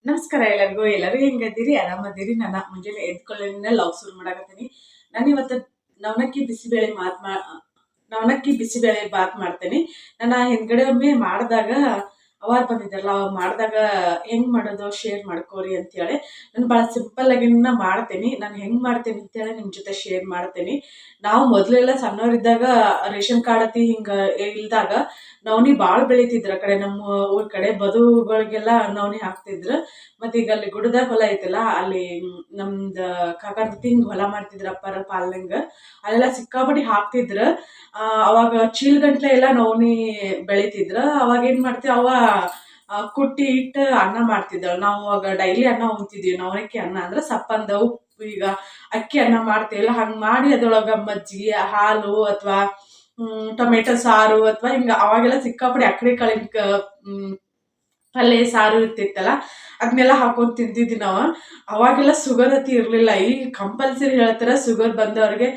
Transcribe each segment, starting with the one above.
ನಮಸ್ಕಾರ ಎಲ್ಲರೂ ಹೆಂಗದಿರಿ? ಆರಾಮದಿರಿ? ನಾನು ಮುಂಜಾನೆ ಎದ್ಕೊಳ್ಳೋದ್ರಿಂದ ಲವ್ ಶುರು ಮಾಡಾಕತ್ತೀನಿ. ನಾನು ಇವತ್ತು ನವಣಕ್ಕಿ ಬಿಸಿಬೇಳೆ ನವಣಕ್ಕಿ ಬಿಸಿಬೇಳೆ ಬಾತ್ ಮಾಡ್ತೇನೆ. ನಾನು ಹಿಂದ್ಗಡೆ ಒಮ್ಮೆ ಮಾಡಿದಾಗ ಅವಾಗ್ ಬಂದಿದ್ದಲ್ಲ, ಅವಾಗ ಮಾಡಿದಾಗ ಹೆಂಗ್ ಮಾಡೋದು ಶೇರ್ ಮಾಡ್ಕೋರಿ ಅಂತೇಳಿ. ನಾನು ಭಾಳ ಸಿಂಪಲ್ ಆಗಿನ ಮಾಡ್ತೇನೆ. ನಾನು ಹೆಂಗ್ ಮಾಡ್ತೇನೆ ಅಂತೇಳಿ ನಿಮ್ಮ ಜೊತೆ ಶೇರ್ ಮಾಡ್ತೇನೆ. ನಾವು ಮೊದಲೆಲ್ಲ ಸಣ್ಣವರಿದ್ದಾಗ ರೇಷನ್ ಕಾರ್ಡ್ ಅತಿ ಹಿಂಗ ಇಲ್ದಾಗ ನವಣಿ ಭಾಳ ಬೆಳಿತಿದ್ರು. ಆ ಕಡೆ ನಮ್ಮ ಊರ್ ಕಡೆ ಬದುಗಳಿಗೆಲ್ಲ ನವಣಿ ಹಾಕ್ತಿದ್ರು. ಮತ್ತೆ ಈಗ ಅಲ್ಲಿ ಗುಡ್ಡದಾಗ ಹೊಲ ಐತಲ್ಲ, ಅಲ್ಲಿ ನಮ್ದ ಕಾಕಾರ್ ಜೊತೆ ಹಿಂಗ್ ಹೊಲ ಮಾಡ್ತಿದ್ರ ಅಪ್ಪರ ಪಾಲ್ನಂಗ. ಅಲ್ಲೆಲ್ಲ ಸಿಕ್ಕಾಪಟ್ಟಿ ಹಾಕ್ತಿದ್ರ. ಅವಾಗ ಚೀಲಗಂಟ್ಲೆ ಎಲ್ಲ ನವಣಿ ಬೆಳಿತಿದ್ರ. ಅವಾಗ ಏನ್ ಮಾಡ್ತೀವಿ, ಅವ ಕುಟ್ಟಿ ಇಟ್ಟು ಅನ್ನ ಮಾಡ್ತಿದ್ದಳು. ನಾವು ಅವಾಗ ಡೈಲಿ ಅನ್ನ ಉಣ್ತಿದ್ವಿ. ನವಣಕ್ಕಿ ಅನ್ನ ಅಂದ್ರೆ ಸಪ್ಪಂದ ಉಪ್ಪು, ಈಗ ಅಕ್ಕಿ ಅನ್ನ ಮಾಡ್ತೀವಲ್ಲ ಹಂಗ್ ಮಾಡಿ ಅದ್ರೊಳಗ ಮಜ್ಜಿಗೆ, ಹಾಲು ಅಥವಾ ಟೊಮೆಟೊ ಸಾರು ಅಥವಾ ಹಿಂಗ ಅವಾಗೆಲ್ಲ ಸಿಕ್ಕಾಪಡಿ ಅಕ್ಕಡಿ ಕಾಳಿನ ಪಲ್ಯ ಸಾರು ಇರ್ತಿತ್ತಲ್ಲ, ಅದನ್ನೆಲ್ಲ ಹಾಕೊಂಡು ತಿಂತಿದ್ವಿ ನಾವು. ಅವಾಗೆಲ್ಲ ಶುಗರ್ ಅತಿ ಇರಲಿಲ್ಲ. ಈಗ ಕಂಪಲ್ಸರಿ ಹೇಳ್ತಾರೆ ಶುಗರ್ ಬಂದವ್ರಿಗೆ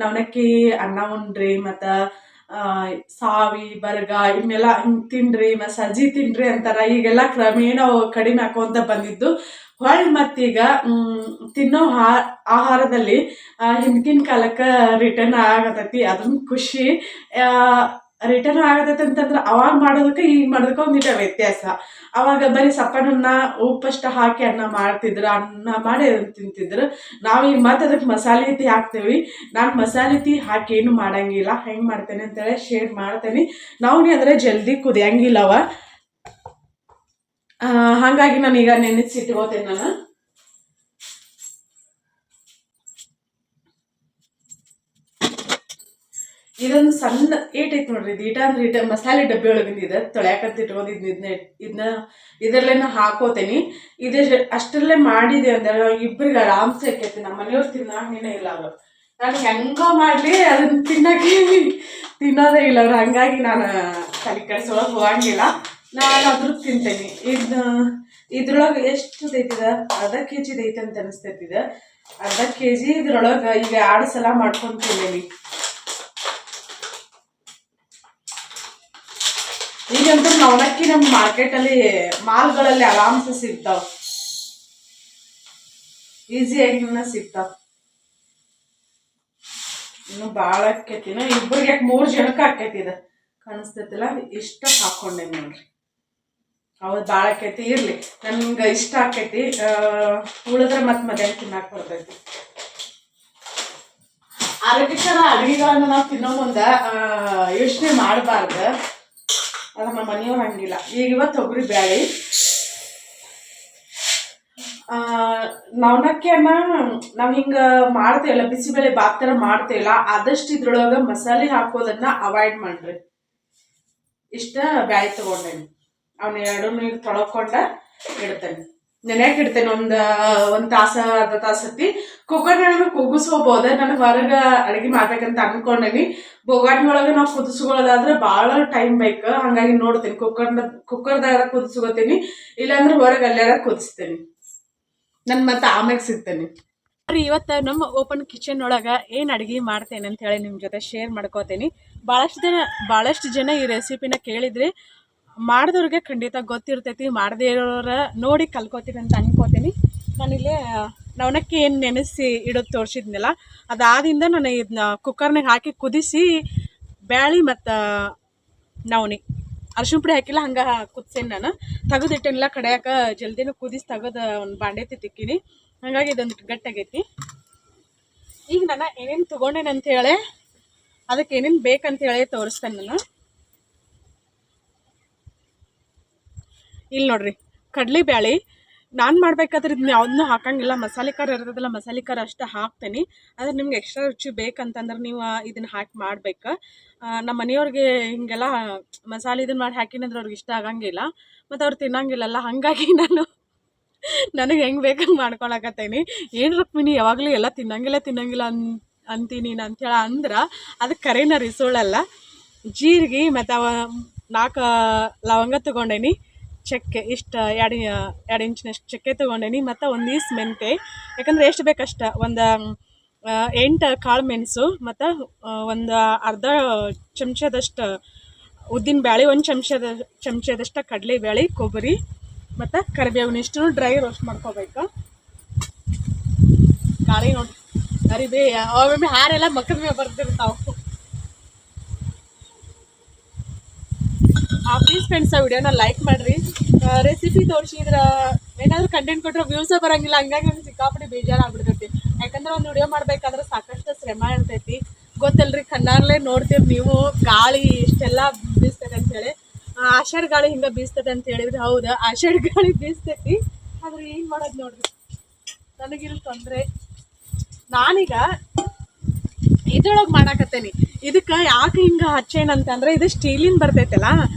ನವಣಕ್ಕಿ ಅನ್ನ ಉಣ್ರಿ, ಮತ್ತು ಸಾವಿ ಬರ್ಗ ಇವನ್ನೆಲ್ಲ ಹಿಂಗೆ ತಿನ್ರಿ, ಮತ್ತು ಸಜ್ಜಿ ತಿನ್ರಿ ಅಂತಾರ. ಈಗೆಲ್ಲ ಕ್ರಮೇಣ ಕಡಿಮೆ ಹಾಕೋಂತ ಬಂದಿದ್ದು. ಹೊಳ್ಳಿ ಮತ್ತೀಗ ತಿನ್ನೋ ಆಹಾರದಲ್ಲಿ ಹಿಂದಿನ ಕಾಲಕ್ಕೆ ರಿಟರ್ನ್ ಆಗತೈತಿ. ಅದೊಂದು ಖುಷಿ. ರಿಟರ್ನ್ ಆಗತೈತಿ ಅಂತಂದ್ರೆ ಅವಾಗ ಮಾಡೋದಕ್ಕೆ ಈಗ ಮಾಡೋದಕ್ಕೆ ಒಂದಿಟ ವ್ಯತ್ಯಾಸ. ಅವಾಗ ಬರೀ ಸಪ್ಪನನ್ನ ಉಪ್ಪಷ್ಟ ಹಾಕಿ ಅನ್ನ ಮಾಡ್ತಿದ್ರು, ಅನ್ನ ಮಾಡಿ ಅದನ್ನ ತಿಂತಿದ್ರು. ನಾವೀಗ ಮತ್ತೆ ಅದಕ್ಕೆ ಮಸಾಲೆ ರೀತಿ ಹಾಕ್ತೇವಿ. ನಾನು ಮಸಾಲೆ ರೀತಿ ಹಾಕಿ ಏನು ಮಾಡಂಗಿಲ್ಲ. ಹೆಂಗೆ ಮಾಡ್ತೇನೆ ಅಂತೇಳಿ ಶೇರ್ ಮಾಡ್ತೇನೆ. ನಾವು ಅಂದರೆ ಜಲ್ದಿ ಕುದಿಯಂಗಿಲ್ಲವ, ಹಾಗಾಗಿ ನಾನೀಗ ನೆನೆಸಿಟ್ಕೋತೇನೆ. ನಾನು ಇದೊಂದು ಸಣ್ಣ ಏಟ್ ಐತಿ ನೋಡ್ರಿ. ಇದು ಅಂದ್ರೆ ಮಸಾಲೆ ಡಬ್ಬಿ ಒಳಗಿಂದ ತೊಳ್ಯಾಕಂತ ಇಟ್ಕೊಂಡಿದ್ನ. ಇದರಲ್ಲೇನ ಹಾಕೋತೇನಿ. ಇದೇ ಅಷ್ಟರಲ್ಲೇ ಮಾಡಿದೆ ಅಂದ್ರೆ ಇಬ್ಬರಿಗೆ ಆರಾಮ್ಸೆ ಆಕೈತಿ. ನಮ್ಮ ಮನೆಯವ್ರು ತಿನ್ನಂಗೇನೆ ಇಲ್ಲ ಅವರು. ನಾನು ಹೆಂಗೋ ಮಾಡ್ಲಿ ಅದನ್ನ ತಿನ್ನೋದೇ ಇಲ್ಲ ಅವ್ರು. ಹಂಗಾಗಿ ನಾನು ತಲೆ ಕೆಡ್ಸೊಳಗೆ ಹೋಗಂಗಿಲ್ಲ. ನಾನು ಅದ್ರದ್ದು ತಿಂತೇನೆ. ಇದ್ರೊಳಗೆ ಎಷ್ಟು ಐತಿದ? ಅರ್ಧ ಕೆಜಿ ಐತೆ ಅಂತ ಅನಿಸ್ತೈತಿದ. ಅರ್ಧ ಕೆಜಿ ಇದ್ರೊಳಗೆ ಈಗ 2 ಸಲ ಮಾಡ್ಕೊಂಡು ತಿಂದೇನಿ. ಈಗಂತೂ ನವಣಕ್ಕಿ ನಮ್ಮ ಮಾರ್ಕೆಟಲ್ಲಿ ಮಾಲ್ಗಳಲ್ಲಿ ಆರಾಮ್ಸೆ ಸಿಗ್ತಾವ, ಈಸಿಯಾಗಿ ಸಿಗ್ತಾವ. ಇನ್ನು ಭಾಳ ಆಕೈತಿ. ಇಬ್ಬರಿಗೆ ಯಾಕೆ 3 ಜನಕ್ಕೆ ಆಕೈತಿ. ಇದು ಕಾಣಿಸ್ತೈತಿಲ್ಲ, ಇಷ್ಟ ಹಾಕೊಂಡೆ ನೋಡ್ರಿ. ಹೌದು, ಭಾಳ ಆಕೈತಿ. ಇರ್ಲಿ, ನನ್ಗೆ ಇಷ್ಟ ಆಕೈತಿ. ಉಳಿದ್ರೆ ಮತ್ತೆ ಮಧ್ಯಾಹ್ನ ತಿನ್ನಾಕ ಬರ್ತೈತಿ. ಆರೋಗ್ಯಕರ ಅಡುಗೆಗಳನ್ನ ನಾವು ತಿನ್ನೋ ಮುಂದೆ ಯೋಚನೆ ಮಾಡಬಾರ್ದು. ಅದು ನಮ್ಮ ಮನೆಯವ್ರು ಹಂಗಿಲ್ಲ. ಈಗ ಇವತ್ತು ತೊಗರಿ ಬ್ಯಾಳಿ ನವಣಕ್ಕಿಯನ್ನ ನಾವು ಹಿಂಗೆ ಮಾಡ್ತೇವಲ್ಲ, ಬಿಸಿಬೇಳೆ ಬಾತ್ ಥರ ಮಾಡ್ತೇವಲ್ಲ, ಆದಷ್ಟು ಇದ್ರೊಳಗೆ ಮಸಾಲೆ ಹಾಕೋದನ್ನ ಅವಾಯ್ಡ್ ಮಾಡ್ರಿ. ಇಷ್ಟ ಬ್ಯಾಳಿ ತೊಗೊಂಡೇನಿ. ಅವನ್ನ 2 ನೀರು ತೊಳ್ಕೊಂಡ ಇಡ್ತೇನೆ, ನೆನೆಯಕ್ಕೆ ಇಡ್ತೇನೆ. ಒಂದು ತಾಸ ಅರ್ಧ ತಾಸತಿ. ಕುಕ್ಕರ್ನಾಗ ಕುದಿಸ್ಕೋಬೋದು. ನಾನು ಹೊರಗೆ ಅಡುಗೆ ಮಾಡ್ಬೇಕಂತ ಅನ್ಕೊಂಡೇನಿ. ಬೋಗಾಣಿ ಒಳಗೆ ನಾವು ಕುದಿಸ್ಕೊಳ್ಳೋದಾದ್ರೆ ಭಾಳ ಟೈಮ್ ಬೇಕು. ಹಾಗಾಗಿ ನೋಡ್ತೀನಿ, ಕುಕ್ಕರ್ದಾಗ ಕುದಿಸ್ಕೋತೀನಿ. ಇಲ್ಲಾಂದ್ರೆ ಹೊರಗೆ ಅಲ್ಲಾರ ಕುದಿಸ್ತೇನೆ. ನಾನು ಮತ್ತೆ ಆಮ್ಯಾಗ ಸಿಗ್ತೇನೆ. ಇವತ್ತು ನಮ್ಮ ಓಪನ್ ಕಿಚನ್ ಒಳಗೆ ಏನು ಅಡುಗೆ ಮಾಡ್ತೇನೆ ಅಂತ ಹೇಳಿ ನಿಮ್ಮ ಜೊತೆ ಶೇರ್ ಮಾಡ್ಕೋತೀನಿ. ಭಾಳಷ್ಟು ಜನ ಈ ರೆಸಿಪಿನ ಕೇಳಿದ್ರಿ. ಮಾಡಿದವ್ರಿಗೆ ಖಂಡಿತ ಗೊತ್ತಿರ್ತೈತಿ, ಮಾಡದೇ ಇರೋರ ನೋಡಿ ಕಲ್ಕೋತೀನಿ ಅಂತ ಅನ್ಕೋತೀನಿ. ನಾನಿಲ್ಲೇ ನವಣಕ್ಕಿ ಏನು ನೆನೆಸಿ ಇಡೋದು ತೋರಿಸಿದ್ನಲ್ಲ, ಅದಾದಿಂದ ನಾನು ಇದನ್ನ ಕುಕ್ಕರ್ನಾಗ ಹಾಕಿ ಕುದಿಸಿ ಬ್ಯಾಳಿ ಮತ್ತು ನವಣಿ ಅರ್ಶಿಣ ಪುಡಿ ಹಾಕಿಲ್ಲ, ಹಂಗೆ ಕುದಿಸೇನಿ. ನಾನು ತೆಗೆದಿಟ್ಟೆನಿಲ್ಲ ಕಡಿಯಾಕ, ಜಲ್ದಿನೂ ಕುದಿಸಿ ತೆಗೆದು ಒಂದು ಬಾಂಡೆತಿ ತಿಕ್ಕಿನಿ. ಹಾಗಾಗಿ ಇದೊಂದು ಗಟ್ಟಾಗೈತಿ. ಈಗ ನಾನು ಏನೇನು ತೊಗೊಂಡೇನೆ ಅಂಥೇಳಿ, ಅದಕ್ಕೆ ಏನೇನು ಬೇಕಂತೇಳಿ ತೋರಿಸ್ತೇನೆ. ನಾನು ಇಲ್ಲಿ ನೋಡ್ರಿ, ಕಡ್ಲಿ ಬ್ಯಾಳಿ ನಾನು ಮಾಡ್ಬೇಕಾದ್ರೆ ಇದನ್ನ ಯಾವುದನ್ನೂ ಹಾಕಂಗಿಲ್ಲ. ಮಸಾಲೆ ಖಾರ ಇರ್ತದಲ್ಲ, ಮಸಾಲೆ ಖಾರ ಅಷ್ಟೇ ಹಾಕ್ತೇನೆ. ಆದರೆ ನಿಮ್ಗೆ ಎಕ್ಸ್ಟ್ರಾ ರುಚಿ ಬೇಕಂತಂದ್ರೆ ನೀವು ಇದನ್ನು ಹಾಕಿ ಮಾಡ್ಬೇಕು. ನಮ್ಮ ಮನೆಯವ್ರಿಗೆ ಹಿಂಗೆಲ್ಲ ಮಸಾಲೆ ಇದನ್ನು ಮಾಡಿ ಹಾಕಿನಂದ್ರೆ ಅವ್ರಿಗೆ ಇಷ್ಟ ಆಗಂಗಿಲ್ಲ, ಮತ್ತು ಅವ್ರು ತಿನ್ನಂಗಿಲ್ಲಲ್ಲ. ಹಾಗಾಗಿ ನನಗೆ ಹೆಂಗೆ ಬೇಕಂಗೆ ಮಾಡ್ಕೊಳಕತ್ತೇನಿ. ಏನು ರುಕ್ಮಿಣಿ ಯಾವಾಗಲೂ ಎಲ್ಲ ತಿನ್ನಂಗಿಲ್ಲ ಅಂತೀನಿ ಅಂಥೇಳಿ ಅಂದ್ರೆ ಅದಕ್ಕೆ ಕರೆನ ರಿಸೋಳಲ್ಲ. ಜೀರಿಗೆ ಮತ್ತು 4 ಲವಂಗ ತೊಗೊಂಡೇನಿ, ಚಕ್ಕೆ ಇಷ್ಟು 2 ಇಂಚಿನಷ್ಟು ಚಕ್ಕೆ ತೊಗೊಂಡೇನಿ, ಮತ್ತು 1 ಈಸ್ ಮೆಂತೆ. ಯಾಕಂದರೆ ಎಷ್ಟು ಬೇಕಷ್ಟು, ಒಂದು 8 ಕಾಳು ಮೆಣಸು, ಮತ್ತು ಒಂದು ಅರ್ಧ ಚಮಚದಷ್ಟು ಉದ್ದಿನ ಬ್ಯಾಳೆ ಒಂದು ಚಮಚದಷ್ಟು ಕಡಲೆ ಬೇಳೆ ಕೊಬ್ಬರಿ ಮತ್ತು ಕರಿಬೇವಿನಿಷ್ಟು ಡ್ರೈ ರೋಸ್ಟ್ ಮಾಡ್ಕೋಬೇಕು. ಗಾಳಿ ನೋಡಿ ಅರಿಬೇ ಒಮ್ಮೆ ಹಾರೆಲ್ಲ ಮಕ್ಕದ ಮೇಲೆ ಬರ್ತಿರ್ತಾವೆ. ಪ್ಲೀಸ್ ಫ್ರೆಂಡ್ಸ್, ಆ ವಿಡಿಯೋನ ಲೈಕ್ ಮಾಡಿರಿ. ರೆಸಿಪಿ ತೋರಿಸಿದ್ರ ಏನಾದರೂ ಕಂಟೆಂಟ್ ಕೊಟ್ಟರೆ ವ್ಯೂಸೇ ಬರೋಂಗಿಲ್ಲ, ಹಂಗಾಗಿ ನಮ್ಗೆ ಸಿಕ್ಕಾಪಟ್ಟೆ ಬೇಜಾರಾಗ್ಬಿಡ್ತೈತಿ. ಯಾಕಂದ್ರೆ ಒಂದು ವಿಡಿಯೋ ಮಾಡ್ಬೇಕಾದ್ರೆ ಸಾಕಷ್ಟು ಶ್ರಮ ಇರ್ತೈತಿ, ಗೊತ್ತಲ್ರಿ. ಕಣ್ಣಾರ್ಲೆ ನೋಡ್ತೀರಿ ನೀವು, ಗಾಳಿ ಇಷ್ಟೆಲ್ಲ ಬೀಸ್ತದೆ ಅಂತೇಳಿ. ಆಷಾಢ ಗಾಳಿ ಹಿಂಗೆ ಬೀಸ್ತದೆ ಅಂತ ಹೇಳಿದ್ರೆ ಹೌದು, ಆಷಾಢ ಗಾಳಿ ಬೀಸ್ತೈತಿ. ಆದ್ರೆ ಏನು ಮಾಡೋದು ನೋಡ್ರಿ, ನನಗಿಲ್ಲಿ ತೊಂದರೆ. ನಾನೀಗ ಇದ್ರೊಳಗೆ ಮಾಡಾಕತ್ತೇನಿ. ಇದಕ್ಕೆ ಯಾಕೆ ಹಿಂಗೆ ಹಚ್ಚೇನಂತಂದ್ರೆ ಇದು ಸ್ಟೀಲಿನ ಬರ್ತೈತಲ್ಲ,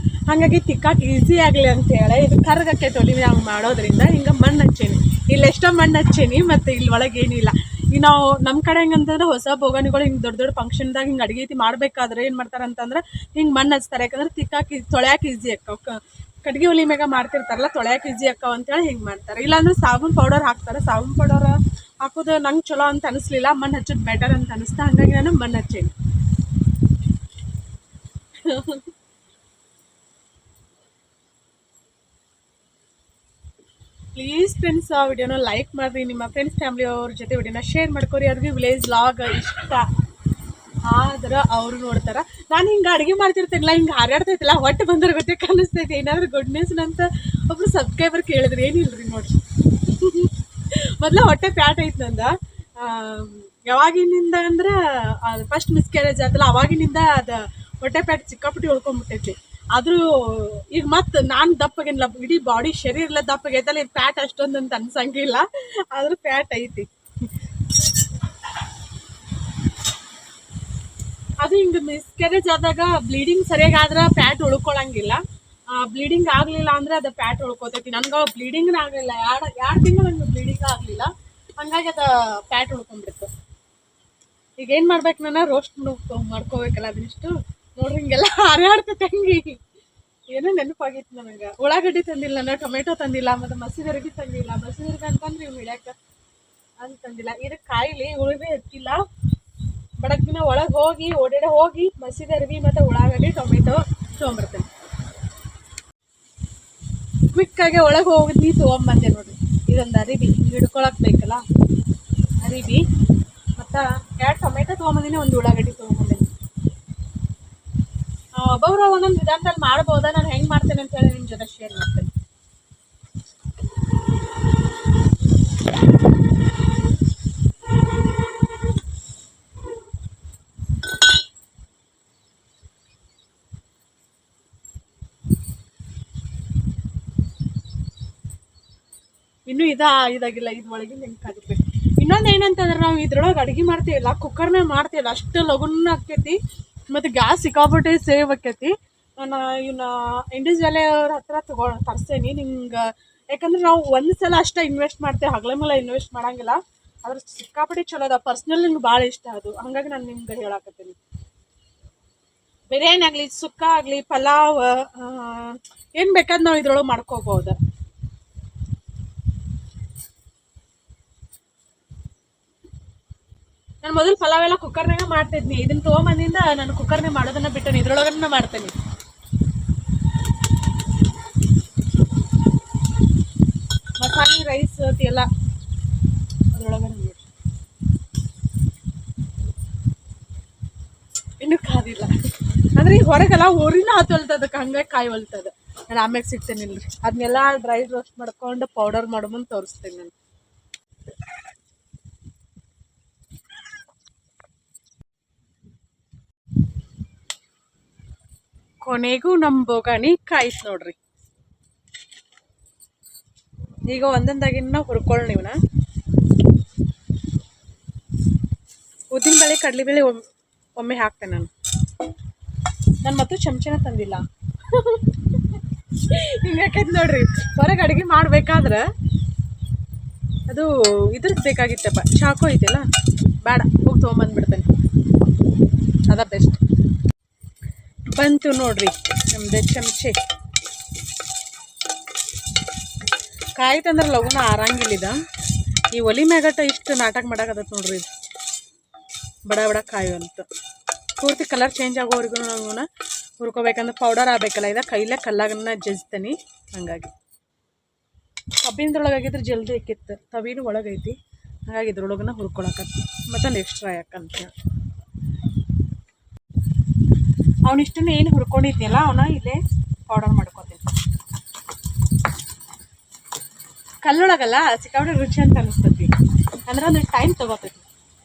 ಹಾಗಾಗಿ ತಿಕ್ಕಾಕ ಈಸಿ ಆಗಲಿ ಅಂತೇಳಿ ಇದು ಕರ್ಗಕ್ಕೈತೆ ಒಲಿ ಮ್ಯಾಗ ಮಾಡೋದ್ರಿಂದ ಹಿಂಗೆ ಮಣ್ಣು ಹಚ್ಚೇನಿ. ಇಲ್ಲಿ ಎಷ್ಟೋ ಮಣ್ಣು ಹಚ್ಚೇನಿ, ಮತ್ತು ಇಲ್ಲಿ ಒಳಗೆ ಏನಿಲ್ಲ. ಈಗ ನಾವು ನಮ್ಮ ಕಡೆ ಹೆಂಗಂತಂದ್ರೆ ಹೊಸ ಬೋಗಣಿಗಳು ಹಿಂಗೆ ದೊಡ್ಡ ದೊಡ್ಡ ಫಂಕ್ಷನ್ದಾಗ ಹಿಂಗೆ ಅಡುಗೆ ಮಾಡಬೇಕಾದ್ರೆ ಏನು ಮಾಡ್ತಾರೆ ಅಂತಂದ್ರೆ ಹಿಂಗೆ ಮಣ್ಣು ಹಚ್ತಾರೆ. ಯಾಕಂದ್ರೆ ತಿಕ್ಕಾಕಿ ತೊಳ್ಯಾಕೆ ಈಸಿ ಅಕ್ಕ, ಕಟ್ಗೆ ಒಲಿ ಮ್ಯಾಗ ಮಾಡ್ತಿರ್ತಾರಲ್ಲ, ತೊಳ್ಯಾಕೆ ಈಸಿ ಅಕ್ಕ ಅಂತೇಳಿ ಹಿಂಗೆ ಮಾಡ್ತಾರೆ. ಇಲ್ಲಾಂದ್ರೆ ಸಾಬೂನು ಪೌಡರ್ ಹಾಕ್ತಾರೆ. ಸಾಬೂನು ಪೌಡರ್ ಹಾಕೋದು ನಂಗೆ ಚಲೋ ಅಂತ ಅನಿಸ್ಲಿಲ್ಲ, ಮಣ್ಣು ಹಚ್ಚೋದು ಬೆಟರ್ ಅಂತ ಅನಿಸ್ತಾ, ಹಾಗಾಗಿ ನಾನು ಮಣ್ಣು ಹಚ್ಚೇನಿ. ಪ್ಲೀಸ್ ಫ್ರೆಂಡ್ಸ್, ಆ ವಿಡಿಯೋನ ಲೈಕ್ ಮಾಡಿರಿ, ನಿಮ್ಮ ಫ್ರೆಂಡ್ಸ್ ಫ್ಯಾಮಿಲಿ ಅವ್ರ ಜೊತೆ ವಿಡಿಯೋನ ಶೇರ್ ಮಾಡ್ಕೊರಿ. ಅವ್ರಿಗೆ ವಿಲೇಜ್ ಲಾಗ್ ಇಷ್ಟ ಆದ್ರೆ ಅವರು ನೋಡ್ತಾರೆ. ನಾನು ಹಿಂಗೆ ಅಡುಗೆ ಮಾಡ್ತಿರ್ತೇನಿಲ್ಲ, ಹಿಂಗೆ ಹಾರಾಡ್ತೈತಿಲ್ಲ, ಹೊಟ್ಟೆ ಬಂದ್ರೆ ಗೊತ್ತೇ ಕಾಣಿಸ್ತೈತಿ. ಏನಾದರೂ ಗುಡ್ ನ್ಯೂಸ್ ಅಂತ ಒಬ್ರು ಸಬ್ಸ್ಕ್ರೈಬರ್ ಕೇಳಿದ್ರು, ಏನಿಲ್ಲರಿ ನೋಡಿರಿ. ಮೊದಲ ಹೊಟ್ಟೆ ಪ್ಯಾಟ್ ಐತೆ ನಂದ. ಯಾವಾಗಿನಿಂದ ಅಂದ್ರೆ ಫಸ್ಟ್ ಮಿಸ್ಕ್ಯಾರೇಜ್ ಆಯ್ತಲ್ಲ, ಅವಾಗಿನಿಂದ ಅದು ಹೊಟ್ಟೆ ಪ್ಯಾಟ್ ಸಿಕ್ಕಾಪಟ್ಟಿ ಉಳ್ಕೊಂಡ್ಬಿಟ್ಟೈತಿ. ಆದರೂ ಈಗ ಮತ್ತೆ ನಾನು ದಪ್ಪಗೇನಿಲ್ಲ, ಇಡೀ ಬಾಡಿ ಶರೀರ ಎಲ್ಲ ದಪ್ಪಗೈತಲ್ಲ, ಇದು ಪ್ಯಾಟ್ ಅಷ್ಟೊಂದು ಅಂತ ಅನ್ಸಂಗಿಲ್ಲ, ಆದರೂ ಪ್ಯಾಟ್ ಐತಿ. ಅದು ಹಿಂಗೆ ಮಿಸ್ಕ್ಯಾರೇಜ್ ಆದಾಗ ಬ್ಲೀಡಿಂಗ್ ಸರಿಯಾಗಿ ಆದ್ರೆ ಪ್ಯಾಟ್ ಉಳ್ಕೊಳಂಗಿಲ್ಲ. ಬ್ಲೀಡಿಂಗ್ ಆಗಲಿಲ್ಲ ಅಂದರೆ ಅದು ಪ್ಯಾಟ್ ಉಳ್ಕೊತೈತಿ. ನನಗೆ ಬ್ಲೀಡಿಂಗ್ನ ಆಗಲಿಲ್ಲ, ಎರಡು ತಿಂಗಳು ನನಗೆ ಬ್ಲೀಡಿಂಗ್ ಆಗಲಿಲ್ಲ, ಹಂಗಾಗಿ ಅದು ಪ್ಯಾಟ್ ಉಳ್ಕೊಂಡ್ಬಿಡ್ತು. ಈಗ ಏನು ಮಾಡ್ಬೇಕು, ನಾನು ರೋಸ್ಟ್ ಮಾಡ್ಕೋಬೇಕಲ್ಲ ಅದನ್ನಿಷ್ಟು ನೋಡ್ರಿ. ಹಿಂಗೆಲ್ಲ ಹಾರಾಡ್ತೈತೆ ಹಂಗೆ. ಏನೋ ನೆನಪಾಗಿತ್ತು ನನಗೆ. ಉಳ್ಳಾಗಡ್ಡಿ ತಂದಿಲ್ಲ ನಾನು, ಟೊಮೆಟೊ ತಂದಿಲ್ಲ, ಮತ್ತು ಮಸೀದರ್ಗಿ ತಂದಿಲ್ಲ. ಮಸೀದರ್ಗಿ ಅಂತಂದ್ರೆ ಇವು ಹಿಡ್ಯಾಕ ಅಂತ ತಂದಿಲ್ಲ. ಇದಕ್ಕೆ ಕಾಯಿಲಿ ಉಳಿದೇ ಎತ್ತಿಲ್ಲ. ಬಡಕ್ಕಿನ ಒಳಗೆ ಹೋಗಿ ಓಡಾಡೆ ಹೋಗಿ ಮಸೀದರ್ಗಿ ಮತ್ತು ಉಳ್ಳಾಗಡ್ಡಿ ಟೊಮೆಟೊ ತೊಗೊಂಬರ್ತೇನೆ. ಕ್ವಿಕ್ಕಾಗೆ ಒಳಗೆ ಹೋಗಿ ತೊಗೊಂಬಂದೆ ನೋಡ್ರಿ. ಇದೊಂದು ಅರಿಬಿ ಹಿಂಗೆ ಹಿಡ್ಕೊಳಕ್ಕೆ ಬೇಕಲ್ಲ, ಅರಿಬಿ ಮತ್ತು 2 ಟೊಮೆಟೊ ತೊಗೊಂಬಂದಿನಿ, 1 ಉಳ್ಳಾಗಡ್ಡಿ ತೊಗೊಂಬಂದಿನಿ. ಒಬ್ಬೊಬ್ರು ಒಂದೊಂದು ವಿಧಾನದಲ್ಲಿ ಮಾಡ್ಬೋದಾ, ನಾನು ಹೆಂಗೆ ಮಾಡ್ತೇನೆ ಅಂತ ಹೇಳಿ ನಿಮ್ಮ ಜೊತೆ ಶೇರ್ ಮಾಡ್ತೇನೆ. ಇನ್ನೂ ಇದಾಗಿಲ್ಲ, ಇದು ಒಳಗಿಂದ ಹೆಂಗೆ ಕಾದಿರ್ಬೇಕು. ಇನ್ನೊಂದು ಏನಂತಂದ್ರೆ ನಾವು ಇದ್ರೊಳಗೆ ಅಡುಗೆ ಮಾಡ್ತೀವಲ್ಲ, ಕುಕ್ಕರ್ನಾಗ ಮಾಡ್ತೀವಲ್ಲ, ಅಷ್ಟು ಲಗುನ ಆಕೈತಿ, ಮತ್ತು ಗ್ಯಾಸ್ ಸಿಕ್ಕಾಪಟ್ಟೆ ಸೇವ್ ಆಕೈತಿ. ನಾನು ಇವನ್ನ ಇಂಡಸ್ ವ್ಯಾಲಿ ಅವ್ರ ಹತ್ರ ತರಿಸ್ತೇನೆ ನಿಂಗೆ. ಯಾಕಂದ್ರೆ ನಾವು ಒಂದು ಸಲ ಅಷ್ಟೇ ಇನ್ವೆಸ್ಟ್ ಮಾಡ್ತೇವೆ, ಹಗಲ ಮೇಲೆ ಇನ್ವೆಸ್ಟ್ ಮಾಡೋಂಗಿಲ್ಲ. ಅದ್ರ ಸಿಕ್ಕಾಪಟ್ಟೆ ಚಲೋ ಅದ. ಪರ್ಸ್ನಲ್ ನಿಮ್ಗೆ ಭಾಳ ಇಷ್ಟ ಅದು, ಹಂಗಾಗಿ ನಾನು ನಿಮ್ಗೆ ಹೇಳಾಕತ್ತೀನಿ. ಬಿರಿಯಾನಿ ಆಗಲಿ, ಸುಕ್ಕ ಆಗಲಿ, ಪಲಾವ್, ಏನು ಬೇಕಾದ್ರೆ ನಾವು ಇದ್ರೊಳಗೆ ಮಾಡ್ಕೋಬೋದು. ನಾನು ಮೊದಲು ಪಲಾವ್ ಎಲ್ಲ ಕುಕ್ಕರ್ನಾಗ ಮಾಡ್ತಿದ್ನಿ. ಇದನ್ನ ತೊಗೊಂಬಂದಿಂದ ನಾನು ಕುಕ್ಕರ್ನಾಗ ಮಾಡೋದನ್ನ ಬಿಟ್ಟೇನೆ, ಇದ್ರೊಳಗನ್ನ ಮಾಡ್ತೇನೆ. ಮಸಾಲೆ ರೈಸ್ ಎಲ್ಲ ಅದ್ರೊಳಗನ್ನ ಮಾಡಿ. ಇನ್ನೂ ಕಾದಿಲ್ಲ ಅಂದ್ರೆ ಈಗ ಹೊರಗೆಲ್ಲ ಊರಿನ ಹತ್ತೊಲ್ತದಕ್ಕೆ, ಹಂಗಾಗಿ ಕಾಯಿ ಹೊಲ್ತದ. ನಾನು ಆಮ್ಯಾಗ ಸಿಗ್ತೇನೆ ಇಲ್ರಿ. ಅದನ್ನೆಲ್ಲ ಡ್ರೈ ರೋಸ್ಟ್ ಮಾಡ್ಕೊಂಡು ಪೌಡರ್ ಮಾಡೋ ಮುಂದೆ ತೋರಿಸ್ತೇನೆ ನಾನು. ಕೊನೆಗೂ ನಮ್ಮ ಬೋಗಾಣಿ ಕಾಯ್ತು ನೋಡ್ರಿ. ಈಗ ಒಂದೊಂದಾಗಿನ ಹುರ್ಕೊಳ್ಳಿ ನೀವನ್ನ. ಉದ್ದಿನಬೇಳೆ ಕಡಲೆಬೇಳೆ ಒಮ್ಮೆ ಹಾಕ್ತೇನೆ ನಾನು ಮತ್ತು ಚಮಚನ ತಂದಿಲ್ಲ. ಹಿಂಗಾಕೈತೆ ನೋಡ್ರಿ. ಹೊರಗೆ ಅಡುಗೆ ಮಾಡ್ಬೇಕಾದ್ರೆ ಅದು ಇದ್ರದ್ದು ಬೇಕಾಗಿತ್ತಪ್ಪ, ಚಾಕು ಐತಿಲ್ಲ, ಬೇಡ ಹೋಗಿ ತೊಗೊಂಬಂದ್ಬಿಡ್ತೇನೆ, ಅದ ಬೆಸ್ಟ್. ಬಂತು ನೋಡ್ರಿ ನಮ್ದು ಚಮಚೆ. ಕಾಯಿ ತಂದ್ರೆ ಲಗುನ ಆರಂಗಿಲ್ಲಿದ. ಈ ಒಲಿ ಮ್ಯಾಗಟ ಇಷ್ಟು ನಾಟಕ ಮಾಡಾಕತ್ತ ನೋಡ್ರಿ. ಇದು ಬಡ ಬಡ ಕಾಯಿ ಅಂತ ಪೂರ್ತಿ ಕಲರ್ ಚೇಂಜ್ ಆಗೋವರೆಗೂ ನಾವು ಹುರ್ಕೋಬೇಕಂದ್ರೆ ಪೌಡರ್ ಆಗಬೇಕಲ್ಲ, ಇದು ಕೈಲೇ ಕಲ್ಲಾಗನ್ನ ಜಜ್ತೀನಿ. ಹಾಗಾಗಿ ಕಬ್ಬಿನದ್ರೊಳಗಾಗಿದ್ರೆ ಜಲ್ದಿ ಇಕ್ಕಿತ್ತು, ತವಿನೂ ಒಳಗೈತಿ, ಹಾಗಾಗಿ ಇದ್ರೊಳಗನ ಹುರ್ಕೊಳಕತ್ತಿ ಮತ್ತೊಂದು ಎಕ್ಸ್ಟ್ರಾ ಯಾಕಂತೇಳಿ ಅವನಿಷ್ಟನ್ನು ಏನು ಹುರ್ಕೊಂಡಿದ್ನಲ್ಲ ಅವನ್ನ ಇಲ್ಲೇ ಪೌಡರ್ ಮಾಡ್ಕೊತೀನಿ. ಕಲ್ಲೊಳಗಲ್ಲ ಸಿಕ್ಕಾಪಟ್ಟೆ ರುಚಿ ಅಂತ ಅನಿಸ್ತತಿ, ಅಂದ್ರೆ ಒಂದು ಟೈಮ್ ತೊಗೋತೈತಿ.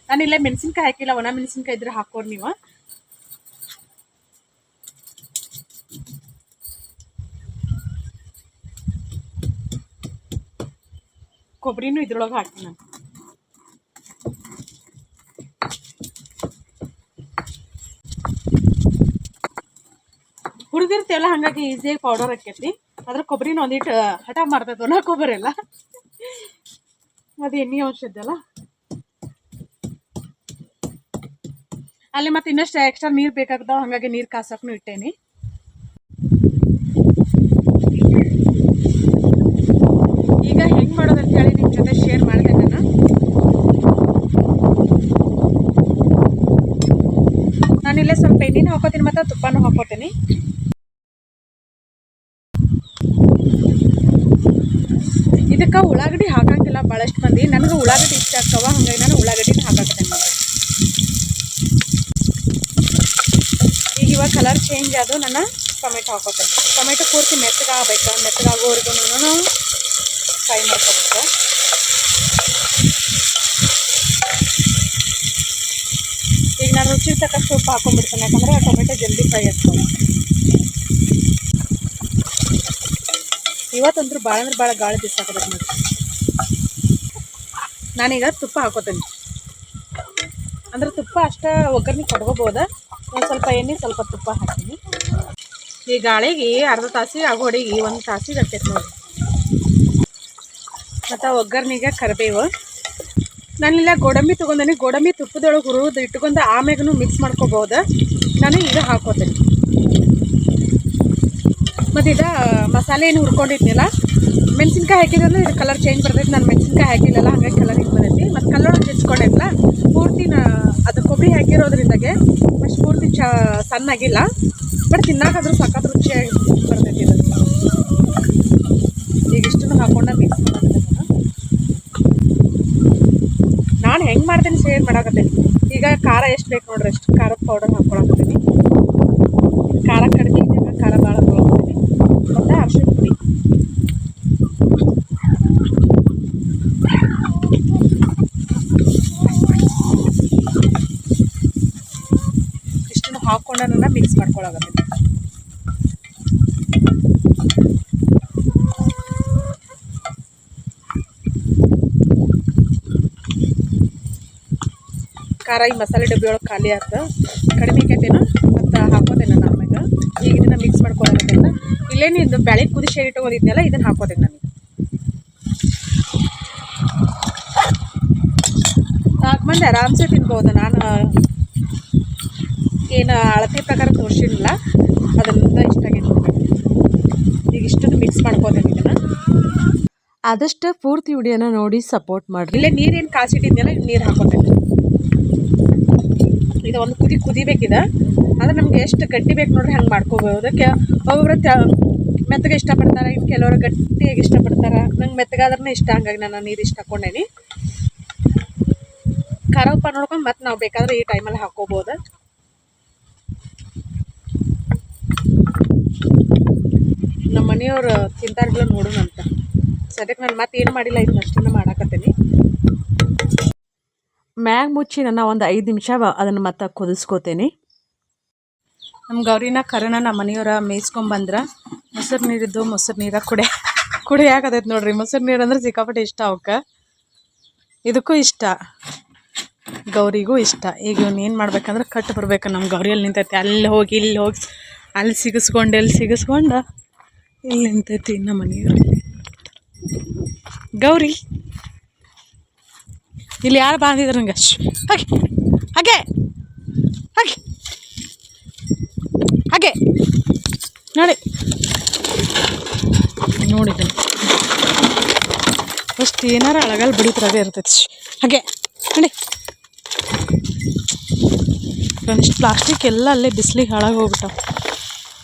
ನಾನು ಇಲ್ಲೇ ಮೆಣಸಿನ್ಕಾಯಿ ಹಾಕಿಲ್ಲ, ಒಣ ಮೆಣಸಿನ್ಕಾಯಿ ಇದ್ರೆ ಹಾಕೋರು ನೀವು. ಕೊಬ್ಬರಿನೂ ಇದ್ರೊಳಗೆ ಹಾಕ್ತೀನಿ ನಾನು. ಹುರಿದಿರ್ತೇವಲ್ಲ ಹಾಗಾಗಿ ಈಸಿಯಾಗಿ ಪೌಡರ್ ಹಾಕೈತಿ. ಅದ್ರ ಕೊಬ್ಬರಿನ ಒಂದಿಟ್ಟು ಹಠ ಮಾಡ್ತೈತೆ, ಒಣ ಕೊಬ್ಬರಿ ಎಲ್ಲ ಅದು ಎಣ್ಣೆ ಅಂಶ ಇದ್ದಲ್ಲ. ಅಲ್ಲಿ ಮತ್ತೆ ಇನ್ನಷ್ಟು ಎಕ್ಸ್ಟ್ರಾ ನೀರು ಬೇಕಾಗ್ತಾವ, ಹಾಗಾಗಿ ನೀರು ಕಾಸಕ್ಕೂ ಇಟ್ಟೇನಿ. ಈಗ ಹೆಂಗೆ ಮಾಡೋದಂತ ಹೇಳಿ ನಿಮ್ಮ ಜೊತೆ ಶೇರ್ ಮಾಡಿದೆ ನಾನಿಲ್ಲೇ ಸ್ವಲ್ಪ ಎಣ್ಣೆನೂ ಹಾಕೋತೀನಿ ಮತ್ತು ತುಪ್ಪನೂ ಹಾಕೋತೀನಿ. ಇದಕ್ಕೆ ಉಳ್ಳಾಗಡ್ಡಿ ಹಾಕಂಗಿಲ್ಲ ಭಾಳಷ್ಟು ಮಂದಿ, ನನಗೆ ಉಳ್ಳಾಗಡ್ಡಿ ಇಷ್ಟ ಆಗ್ತಾವ, ಹಾಗಾಗಿ ನಾನು ಉಳ್ಳಾಗಡ್ಡಿನ ಹಾಕಾಕತ್ತೇನೆ ನೋಡಿ. ಈಗ ಇವಾಗ ಕಲರ್ ಚೇಂಜ್ ಆದವು, ನಾನು ಟೊಮೆಟೊ ಹಾಕೋತೇನೆ. ಟೊಮೆಟೊ ಪೂರ್ತಿ ಮೆತ್ತಗಾಗಬೇಕು, ಮೆತ್ತಗಾಗೋವರೆಗೂ ಫ್ರೈ ಮಾಡ್ಕೋಬೇಕು. ಈಗ ನಾನು ರುಚಿ ತಕ್ಕಷ್ಟು ಉಪ್ಪು ಹಾಕೊಂಡ್ಬಿಡ್ತೇನೆ, ಯಾಕಂದರೆ ಟೊಮೆಟೊ ಜಲ್ದಿ ಫ್ರೈ ಆಗ್ತವೆ. ಇವತ್ತಂದ್ರೂ ಭಾಳ ಅಂದ್ರೆ ಭಾಳ ಗಾಳಿ ಬಿಸಾಕಬೇಕು ನೋಡಿ. ನಾನೀಗ ತುಪ್ಪ ಹಾಕೋತೇನೆ, ಅಂದ್ರೆ ತುಪ್ಪ ಅಷ್ಟೇ ಒಗ್ಗರಣೆ ಕೊಡ್ಕೋಬೋದು. ಒಂದು ಸ್ವಲ್ಪ ಎಣ್ಣೆ ಸ್ವಲ್ಪ ತುಪ್ಪ ಹಾಕ್ತೀನಿ. ಈ ಗಾಳಿಗೆ ಅರ್ಧ ತಾಸಿಗೆ ಆಗೋಡಿಗೆ 1 ತಾಸಿಗೆ ಆಗ್ತೈತೆ ನೋಡಿ. ಮತ್ತು ಒಗ್ಗರಣೆಗೆ ಕರಿಬೇವು, ನಾನಿಲ್ಲ ಗೋಡಂಬಿ ತೊಗೊಂಡೇನಿ. ಗೋಡಂಬಿ ತುಪ್ಪದೊಳಗೆ ಹುರಿದು ಇಟ್ಕೊಂಡು ಆಮೇಗೂ ಮಿಕ್ಸ್ ಮಾಡ್ಕೋಬೋದು. ನಾನು ಈಗ ಹಾಕೋತೇನೆ. ಮತ್ತು ಇದು ಮಸಾಲೆ ಏನು ಹುರ್ಕೊಂಡಿದ್ನಿಲ್ಲ, ಮೆಣಸಿನ್ಕಾಯಿ ಹಾಕಿದ್ರೆ ಇದು ಕಲರ್ ಚೇಂಜ್ ಬರ್ತೈತಿ. ನಾನು ಮೆಣಸಿನ್ಕಾಯಿ ಹಾಕಿಲ್ಲಲ್ಲ, ಹಾಗಾಗಿ ಕಲರ್ ಹಿಂಗೆ ಬರ್ತೈತಿ. ಮತ್ತು ಕಲ್ಲೊಳಗೆ ಜಜ್ಕೊಂಡಿಲ್ಲ ಪೂರ್ತಿ, ಅದು ಕೊಬ್ಬರಿ ಹಾಕಿರೋದ್ರಿಂದಾಗೆ ಅಷ್ಟು ಪೂರ್ತಿ ಸಣ್ಣಾಗಿಲ್ಲ, ಬಟ್ ತಿನ್ನಾಕಾದ್ರೂ ಸಖತ್ ರುಚಿಯಾಗಿ ಬರ್ತೈತಿ ಇದು. ಈಗ ಇಷ್ಟನ್ನು ಹಾಕೊಂಡು ಮಿಕ್ಸ್ ಮಾಡೋದು ನಾನು ಹೆಂಗೆ ಮಾಡ್ತೇನೆ ಶೇರ್ ಮಾಡಾಕತ್ತೇನೆ. ಈಗ ಖಾರ ಎಷ್ಟು ಬೇಕು ನೋಡ್ರಿ, ಅಷ್ಟು ಖಾರದ ಪೌಡರ್ ಹಾಕ್ಕೊಳಕತ್ತೀನಿ. ಖಾರ ಕಡಿಮೆ ಇದ್ದಾಗ ಖಾರ ಭಾಳ ಹಾಕ್ಕೊಳಕತ್ತೀನಿ. ಮತ್ತು ಅರಿಶಿಣ ಪುಡಿ, ಇಷ್ಟನ್ನು ಹಾಕ್ಕೊಂಡು ನಾನು ಮಿಕ್ಸ್ ಮಾಡ್ಕೊಳಕತ್ತೀನಿ. ಖಾರ ಈ ಮಸಾಲೆ ಡಬ್ಬಿ ಒಳಗೆ ಖಾಲಿ ಆಯ್ತು, ಕಡಿಮೆ ಆಕೈತೇನು ಮತ್ತು ಹಾಕೋತೇನೆ ನಾನು ಆಮ್ಯಾಗ. ಈಗ ಇದನ್ನು ಮಿಕ್ಸ್ ಮಾಡ್ಕೊಳಕತ್ತೇನೆ. ಇಲ್ಲೇನು ಇದು ಬ್ಯಾಳೆ ಕುದಿಸಿ ಇಟ್ಕೊಂಡಿದ್ನಲ್ಲ, ಇದನ್ನು ಹಾಕೋತೇನೆ ನಾನು. ಮಂದಿ ಆರಾಮ್ಸೆ ತಿನ್ಬೋದು. ನಾನು ಏನು ಅಳತೆ ಪ್ರಕಾರ ತೋರಿಸಿಲ್ಲ, ಅದರಿಂದ ಇಷ್ಟ ಆಗೈತೆ. ಈಗ ಇಷ್ಟನ್ನು ಮಿಕ್ಸ್ ಮಾಡ್ಕೋತೇನೆ ಇದನ್ನು. ಆದಷ್ಟು ಪೂರ್ತಿ ವಿಡಿಯೋನ ನೋಡಿ ಸಪೋರ್ಟ್ ಮಾಡಿರಿ. ಇಲ್ಲೇ ನೀರೇನು ಕಾಸಿಟ್ಟಿದ್ನಲ್ಲ, ನೀರು ಹಾಕೋತೇನೆ. ಇದು ಒಂದು ಕುದಿಬೇಕಿದೆ, ಆದರೆ ನಮ್ಗೆ ಎಷ್ಟು ಗಟ್ಟಿ ಬೇಕು ನೋಡ್ರಿ ಹಂಗೆ ಮಾಡ್ಕೋಬೋದು. ಒಬ್ಬೊಬ್ರು ಮೆತ್ತಗೆ ಇಷ್ಟಪಡ್ತಾರೆ, ಇನ್ನು ಕೆಲವರು ಗಟ್ಟಿಯಾಗಿ ಇಷ್ಟಪಡ್ತಾರೆ. ನಂಗೆ ಮೆತ್ತಗಾದ್ರೆ ಇಷ್ಟ, ಹಂಗಾಗಿ ನಾನು ನೀರು ಇಷ್ಟ ಹಾಕ್ಕೊಂಡೇನಿ. ಖಾರ ಉಪ್ಪ ನೋಡ್ಕೊಂಡು ಮತ್ತೆ ನಾವು ಬೇಕಾದ್ರೆ ಈ ಟೈಮಲ್ಲಿ ಹಾಕೋಬೋದು. ನಮ್ಮ ಮನೆಯವ್ರು ತಿಂತಾರಿಲ್ಲ ನೋಡೋಣ ಅಂತ ಸದ್ಯಕ್ಕೆ ನಾನು ಮತ್ತೆ ಏನು ಮಾಡಿಲ್ಲ, ಇದನ್ನಷ್ಟನ್ನು ಮಾಡಾಕತ್ತೀನಿ. ಮ್ಯಾಗ ಮುಚ್ಚಿ ನಾನು ಒಂದು 5 ನಿಮಿಷ ಅದನ್ನು ಮತ್ತೆ ಕುದಿಸ್ಕೋತೇನೆ. ನಮ್ಮ ಗೌರಿನ ಕರೆನ ನಮ್ಮ ಮನೆಯವರ ಮೇಯ್ಸ್ಕೊಂಬಂದ್ರೆ ಮೊಸರು ನೀರಿದ್ದು ಮೊಸರು ನೀರ ಕುಡಿಯಾಕತೈತೆ ನೋಡ್ರಿ. ಮೊಸರು ನೀರು ಅಂದ್ರೆ ಸಿಕ್ಕಾಪಟ್ಟೆ ಇಷ್ಟ ಅವಕ್ಕೆ, ಇದಕ್ಕೂ ಇಷ್ಟ, ಗೌರಿಗೂ ಇಷ್ಟ. ಈಗ ಇವನು ಏನು ಮಾಡ್ಬೇಕಂದ್ರೆ ಕಟ್ಟು ಬರ್ಬೇಕು. ನಮ್ಮ ಗೌರಿಯಲ್ಲಿ ನಿಂತೈತಿ, ಅಲ್ಲಿ ಹೋಗಿ ಇಲ್ಲಿ ಹೋಗಿ ಅಲ್ಲಿ ಸಿಗಿಸ್ಕೊಂಡು ಇಲ್ಲಿ ನಿಂತೈತಿ ನಮ್ಮ ಮನೆಯವ್ರು. ಗೌರಿ ಇಲ್ಲಿ ಯಾರು ಬಾಂಧಿದ್ರು ನಂಗೆ ಹಾಗೆ ಹಾಗೆ ಹಾಗೆ ಹಾಗೆ ನೋಡಿದ್ದೀನಿ ಫಸ್ಟ್ ಏನಾರ ಅಳಗಲ್ ಬಿಡಿತ್ರದೇ ಇರ್ತೈತಿ. ಹಾಗೆ ನೋಡಿ, ಒಂದಿಷ್ಟು ಪ್ಲಾಸ್ಟಿಕ್ ಎಲ್ಲ ಅಲ್ಲೇ ಬಿಸಿಲಿಗೆ ಹಾಳಾಗಿ ಹೋಗ್ಬಿಟ್ಟಾವ.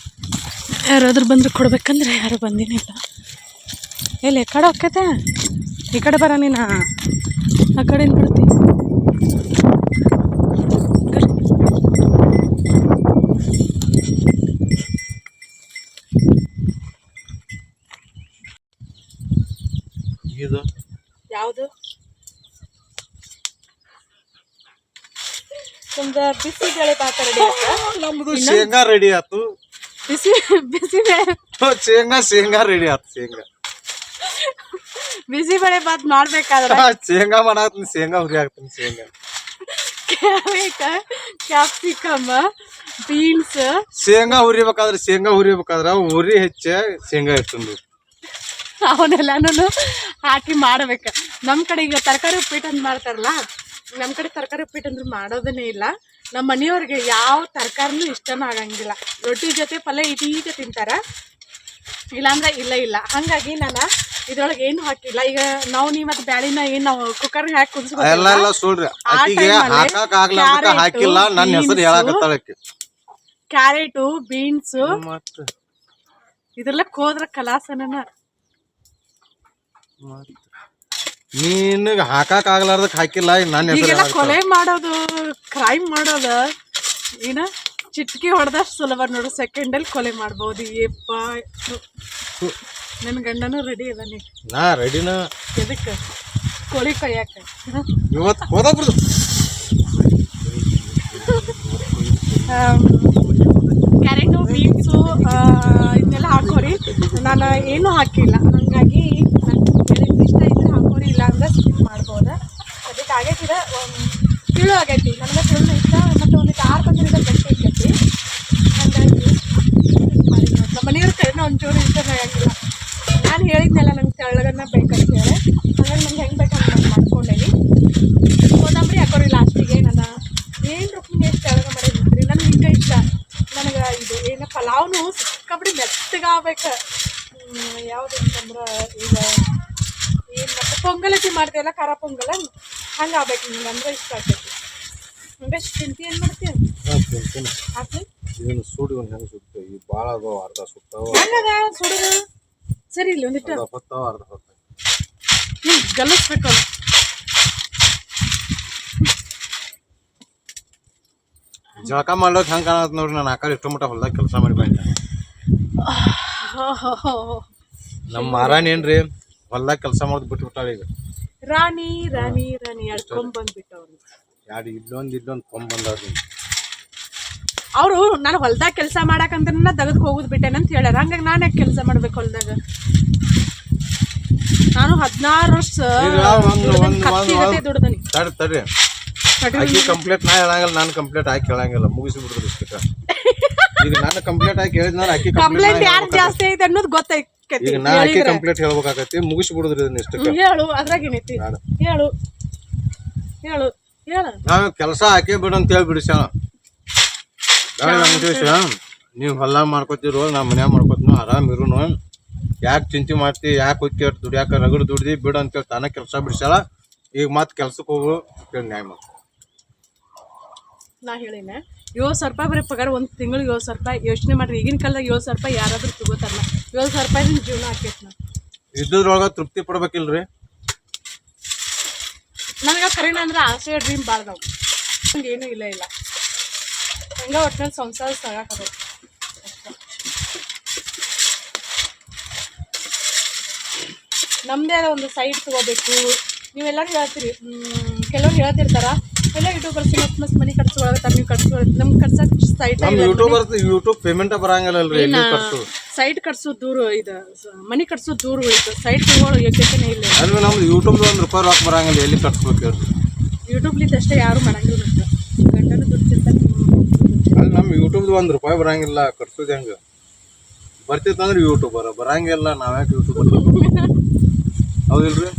ಯಾರಾದ್ರೂ ಬಂದ್ರೆ ಕೊಡ್ಬೇಕಂದ್ರೆ ಯಾರು ಬಂದಿನಿಲ್ಲ. ಎಲ್ಲಿ ಕಡೆ ಹೋಗ್ತೈತೆ ಈ ಕಡೆ ಬರ ನೀನು ಆ ಕಡೆಯಿಂದ ಬಿಡ್ತಿ. ಯಾವುದು ನಮ್ದು ಬಿಸಿಬೇಳೆ ಭಾತ ರೆಡಿ ಆಯ್ತಾ? ನಮ್ದು ಶೇಂಗಾ ರೆಡಿ ಆಯ್ತು. ಬಿಸಿಬೇಳೆ ಶೇಂಗಾ ರೆಡಿ ಆಯ್ತು. ಬಿಸಿಬೇಳೆ ಭಾತ್ ಮಾಡ್ಬೇಕಾದ್ರೆ ಶೇಂಗಾ ಮಾಡಾಕ್ತೀನಿ, ಶೇಂಗಾ ಹುರಿ ಹಾಕ್ತೀನಿ. Carrot, capsicum, beans. ಶೇಂಗಾ ಹುರಿಬೇಕಾದ್ರೆ ಉರಿ ಹೆಚ್ಚ ಶೇಂಗಾ ಇಟ್ಟು ಅವನ್ನೆಲ್ಲಾನು ಹಾಕಿ ಮಾಡ್ಬೇಕ. ನಮ್ ಕಡೆ ಈಗ ತರಕಾರಿ ಉಪ್ಪಿಟ್ಟು ಅಂತ ಮಾಡ್ತಾರಲ್ಲ, ನಮ್ ಕಡೆ ತರಕಾರಿ ಉಪ್ಪಿಟ್ಟು ಅಂದ್ರೆ ಮಾಡೋದನ್ನೇ ಇಲ್ಲ. ನಮ್ಮ ಮನೆಯವ್ರಿಗೆ ಯಾವ ತರಕಾರಿನೂ ಇಷ್ಟನೂ ಆಗಂಗಿಲ್ಲ. ರೊಟ್ಟಿ ಜೊತೆ ಪಲ್ಯ ಇದೀಗ ತಿಂತಾರ, ಇಲ್ಲಾಂದ್ರೆ ಇಲ್ಲ. ಹಂಗಾಗಿ ನಾನು ಇದ್ರೊಳಗೆ ಏನು ಹಾಕಿಲ್ಲ. ಈಗ ನಾವು ಮತ್ತೆ ಬ್ಯಾಳಿನ ಏನ್ ನಾವು ಕುಕ್ಕರ್ ಹಾಕಿ ಕುದಿಸ್ಬೇಕು. ಕ್ಯಾರೆಟು, ಬೀನ್ಸ್ ಇದ್ರೆಲ್ಲ ಕೋದ್ರ ಕಲಾಸನ. ನೀನು ಹಾಕಾಕ್ ಆಗ್ಲಾರ್ದಕ್ ಹಾಕಿಲ್ಲ. ಈಗೆಲ್ಲ ಕೊಲೆ ಮಾಡೋದು, ಕ್ರೈಮ್ ಮಾಡೋದು ಏನ ಚಿಟ್ಕಿ ಹೊಡೆದಷ್ಟು ಸುಲಭ ನೋಡು. ಸೆಕೆಂಡಲ್ಲಿ ಕೊಲೆ ಮಾಡ್ಬೋದು. ಏಪ್ಪ, ನನ್ನ ಗಂಡನೂ ರೆಡಿ ಅದಾನೆ. ನಾ ರೆಡಿನ ಎದಕ್ಕೆ ಕೋಳಿ ಕೊಯ್ಯಾಕ. ಕ್ಯಾರೆಟು, ಬೀನ್ಸು ಇದನ್ನೆಲ್ಲ ಹಾಕೋರಿ. ನಾನು ಏನೂ ಹಾಕಿಲ್ಲ, ಹಾಗಾಗಿ ನನಗೆ ಇಷ್ಟ ಇದ್ರೆ ಹಾಕೋರಿ, ಇಲ್ಲ ಅಂದ್ರೆ ಸ್ಕಿಪ್ ಮಾಡ್ಬೋದು. ಅದಕ್ಕೆ ಆಗೈತಿದ ತಿಳು ಆಗೈತಿ. ನನಗೆ ತಿಳು ಇಷ್ಟ. ಮತ್ತು ಒಂದು 6 ಬಂದ್ರೆ ಗಟ್ಟಿ ಐತೈತಿ. ಹಾಗಾಗಿ ನಮ್ಮ ಮನೆಯವ್ರ ಕೈನ ಒಂಚೂರು ಇಷ್ಟ ಆಗಿಲ್ಲ. ನಾನು ಹೇಳಿದ್ನೆಲ್ಲ ನಂಗೆ ತೆಳ್ಳಗನ್ನ ಬೇಕಂತ ಹೇಳಿ, ಹಾಗಾಗಿ ನಂಗೆ ಹೆಂಗೆ ಬೇಕು ಹಂಗೆ ಮಾಡ್ಕೊಂಡೇನಿ. ಕೊತ್ತಂಬರಿ ಹಾಕೋರಿ ಲಾಸ್ಟಿಗೆ. ನಾನು ಏನು ರುಕ್ಮಿಣಿ ಎಷ್ಟು ತೆಳ್ಳಗ ಮಾಡಿದ್ರಿ, ನನಗೆ ಹಿಂಗೆ ಇಷ್ಟ. ನನಗೆ ಇದು ಏನು ಪಲಾವ್ನು ಸಿಕ್ಕಾಬಿಡಿ ಮೆತ್ತಗಾಗ್ಬೇಕು. ಯಾವುದು ಅಂತಂದ್ರೆ ಈಗ ಏನು ಮತ್ತೆ ಪೊಂಗಲತಿ ಮಾಡ್ತೀವಲ್ಲ, ಖಾರ ಪೊಂಗಲ ಹಂಗೆ ಆಗ್ಬೇಕು. ನಿಮ್ಗೆ ಅಂದ್ರೆ ಇಷ್ಟ ಆಗ್ತೈತಿ. ಹಂಗೆ ತಿಂತಿ ಏನು ಮಾಡ್ತೀವಿ ಹಾಕಿ ಹಂಗದ ಸುಡುದು ಸರಿ. ಇಲ್ಲ ಒಂದಿಟ್ಟು ಗಲಿಸ್ಬೇಕು. ಜಳಕ ಮಾಡ್ಲಕ್ ಹೆಂಗ ಕಾಣತ್ ನೋಡ್ರಿ. ನಾನು ಆಕಡೆ ಇಷ್ಟು ಮಟ್ಟ ಹೊಲ್ದಾಗ ಕೆಲಸ ಮಾಡಿ ಬಂದೆ. ನಮ್ಮ ಮಾರಾಣಿ ಏನ್ರಿ ಹೊಲ್ದಾಗ ಕೆಲಸ ಮಾಡೋದು ಬಿಟ್ಬಿಟ್ಟಾಳ. ಈಗ ರಾಣಿ ರಾಣಿ ರಾಣಿ ಎಡ್ಕೊಂಡ್ ಬಂದ್ಬಿಟ್ಟವ್ರು. ಎರಡು ಇಲ್ಲೊಂದು ಕೊಂಬ್ ಬಂದವ್ರಿ. ಅವರು ನಾನು ಹೊಲ್ದಾಗ ಕೆಲಸ ಮಾಡಕಂತ ತೆಗೆದು ಹೋಗುದು ಬಿಟ್ಟೇನಂತ ಹೇಳ್ಯಾರ. ಹಂಗಾಗಿ ನಾನು ಯಾಕೆ ಕೆಲಸ ಮಾಡ್ಬೇಕು ಹೊಲ್ದಾಗ? ನಾನು 16 ವರ್ಷ ದುಡ್ದನಿ. ತಡ್ರಿ ಆಕಿ ಕಂಪ್ಲೇಂಟ್ ನಾ ಹೇಳಂಗಿಲ್ಲ, ನಾನು ಕಂಪ್ಲೇಂಟ್ ಹಾಕಿ ಹೇಳಂಗಿಲ್ಲ. ಮುಗಿಸಿ ಬಿಡುದ್ರಿ ಇಷ್ಟ. ಈಗ ನಾನು ಕಂಪ್ಲೇಂಟ್ ಹಾಕಿ ಹೇಳಿದ್ನ ಆಕಿ ಕಂಪ್ಲೇಂಟ್ ಯಾರು ಜಾಸ್ತಿ ಐತೆ ಅನ್ನೋದು ಗೊತ್ತೈತಿ. ಈಗ ನಾ ಆಕಿ ಕಂಪ್ಲೇಂಟ್ ಹೇಳ್ಬೇಕಾಗತ್ತಿ. ಮುಗಿಸಿ ಬಿಡುದ್ರಿ ಇದನ್ನ ಇಷ್ಟಕ್ಕೆ. ಹೇಳು, ಅದ್ರಾಗ ಏನೈತಿ? ಹೇಳು ಹೇಳು ಹೇಳು. ನಾವ್ ಕೆಲಸ ಹಾಕಿ ಬಿಡು ಅಂತ ಹೇಳಿ ಬಿಡಿಸ್ಯಾನ. ನೀವು ಹೊಲ ಮಾಡ್ಕೊತಿರೋ, ನಾ ಮನ್ಯಾಗ ಮಾಡ್ಕೊತೀನೋ, ಆರಾಮ್ ಇರುನು. ಯಾಕೆ ಚಿಂತೆ ಮಾಡ್ತಿ, ಯಾಕೆ ಹೋಗಿ ದುಡ್ಯಾಕ ರಗಡ್ ದುಡ್ದಿ ಬಿಡು ಅಂತೇಳಿ ತಾನ ಕೆಲಸ ಬಿಡಿಸ್ಯಾಳ. ಈಗ ಮತ್ತೆ ಕೆಲ್ಸಕ್ಕೆ ಹೋಗು ನ್ಯಾಯ ಮಾಡ. ನಾ ಹೇಳಿನ 7,000 ರೂಪಾಯಿ ಬರೀ ಪಗಾರ. ಒಂದು ತಿಂಗಳಿಗೆ 7,000 ರೂಪಾಯಿ. ಯೋಚನೆ ಮಾಡ್ರಿ, ಈಗಿನ ಕಾಲದಾಗ 7,000 ರೂಪಾಯಿ ಯಾರಾದ್ರೂ ತಗೋತಾರಲ್ಲ. 7,000 ರೂಪಾಯಿ ಜೀವನ ಹಾಕೈತಿ. ನಾ ಇದ್ದದ್ರೊಳಗ ತೃಪ್ತಿ ಪಡ್ಬೇಕಿಲ್ರಿ. ನನಗೆ ಕರೀನ ಅಂದ್ರೆ ಆಸೆ ಡ್ರೀಮ್ ಬಾಳ್ದಾವ್. ನಂಗೆ ಏನೂ ಇಲ್ಲ ಹಂಗ ಒಟ್ಟಿನಲ್ಲಿ ಸಂಸಾರ ಸಾಕಾಕದ. ನಮ್ಮದೇ ಆದ ಒಂದು ಸೈಟ್ ತಗೋಬೇಕು. ನೀವೆಲ್ಲರೂ ಹೇಳ್ತೀರಿ, ಕೆಲವ್ರು ಹೇಳ್ತಿರ್ತಾರ ಎಲ್ಲ ಯೂಟ್ಯೂಬರ್ಸ್ ಮಸ್ತ್ ಮನಿ ಕಟ್ಸ್ಕೊಳತ್ತಾರ. ನೀವು ನಮ್ಗೆ ಕಟ್ಸಕ್ ಸೈಟ್ ಯೂಟ್ಯೂಬ್ ಪೇಮೆಂಟ್ ಬರಂಗಿಲ್ಲಲ್ರಿ. ಸೈಟ್ ಕಟ್ಸೋದು ದೂರ ಇದು, ಮನಿ ಕಟ್ಸೋದು ದೂರ ಉಳಿತು. ಸೈಟ್ ತಗೊಳ್ಳೋ ಯೋಗ್ಯತೆನೇ ಇಲ್ಲ. ಅಂದ್ರೆ ನಮ್ದು ಯೂಟ್ಯೂಬ್ ₹1 ರೊಕ್ಕ ಬರಂಗಿಲ್ಲ. ಎಲ್ಲಿ ಕಟ್ಸ್ಬೇಕು ಹೇಳ್ರಿ? ಯೂಟ್ಯೂಬ್ಲಿಂದ ಅಷ್ಟೇ ಯಾರು ಮಾಡಂಗಿಲ್ಲ. ಗಂಡನ ದುಡ್ತಿರ್ತಾರೆ. ಅಲ್ಲಿ ನಮ್ಮ ಯೂಟ್ಯೂಬ್ ₹1 ಬರಂಗಿಲ್ಲ. ಕಟ್ಸೋದು ಹೆಂಗ ಬರ್ತಿತ್ತಂದ್ರೆ ಯೂಟ್ಯೂಬರ್ ಬರಂಗಿಲ್ಲ. ನಾವ್ಯಾಕೆ ಯೂಟ್ಯೂಬರ್? ಹೌದಿಲ್ರಿ?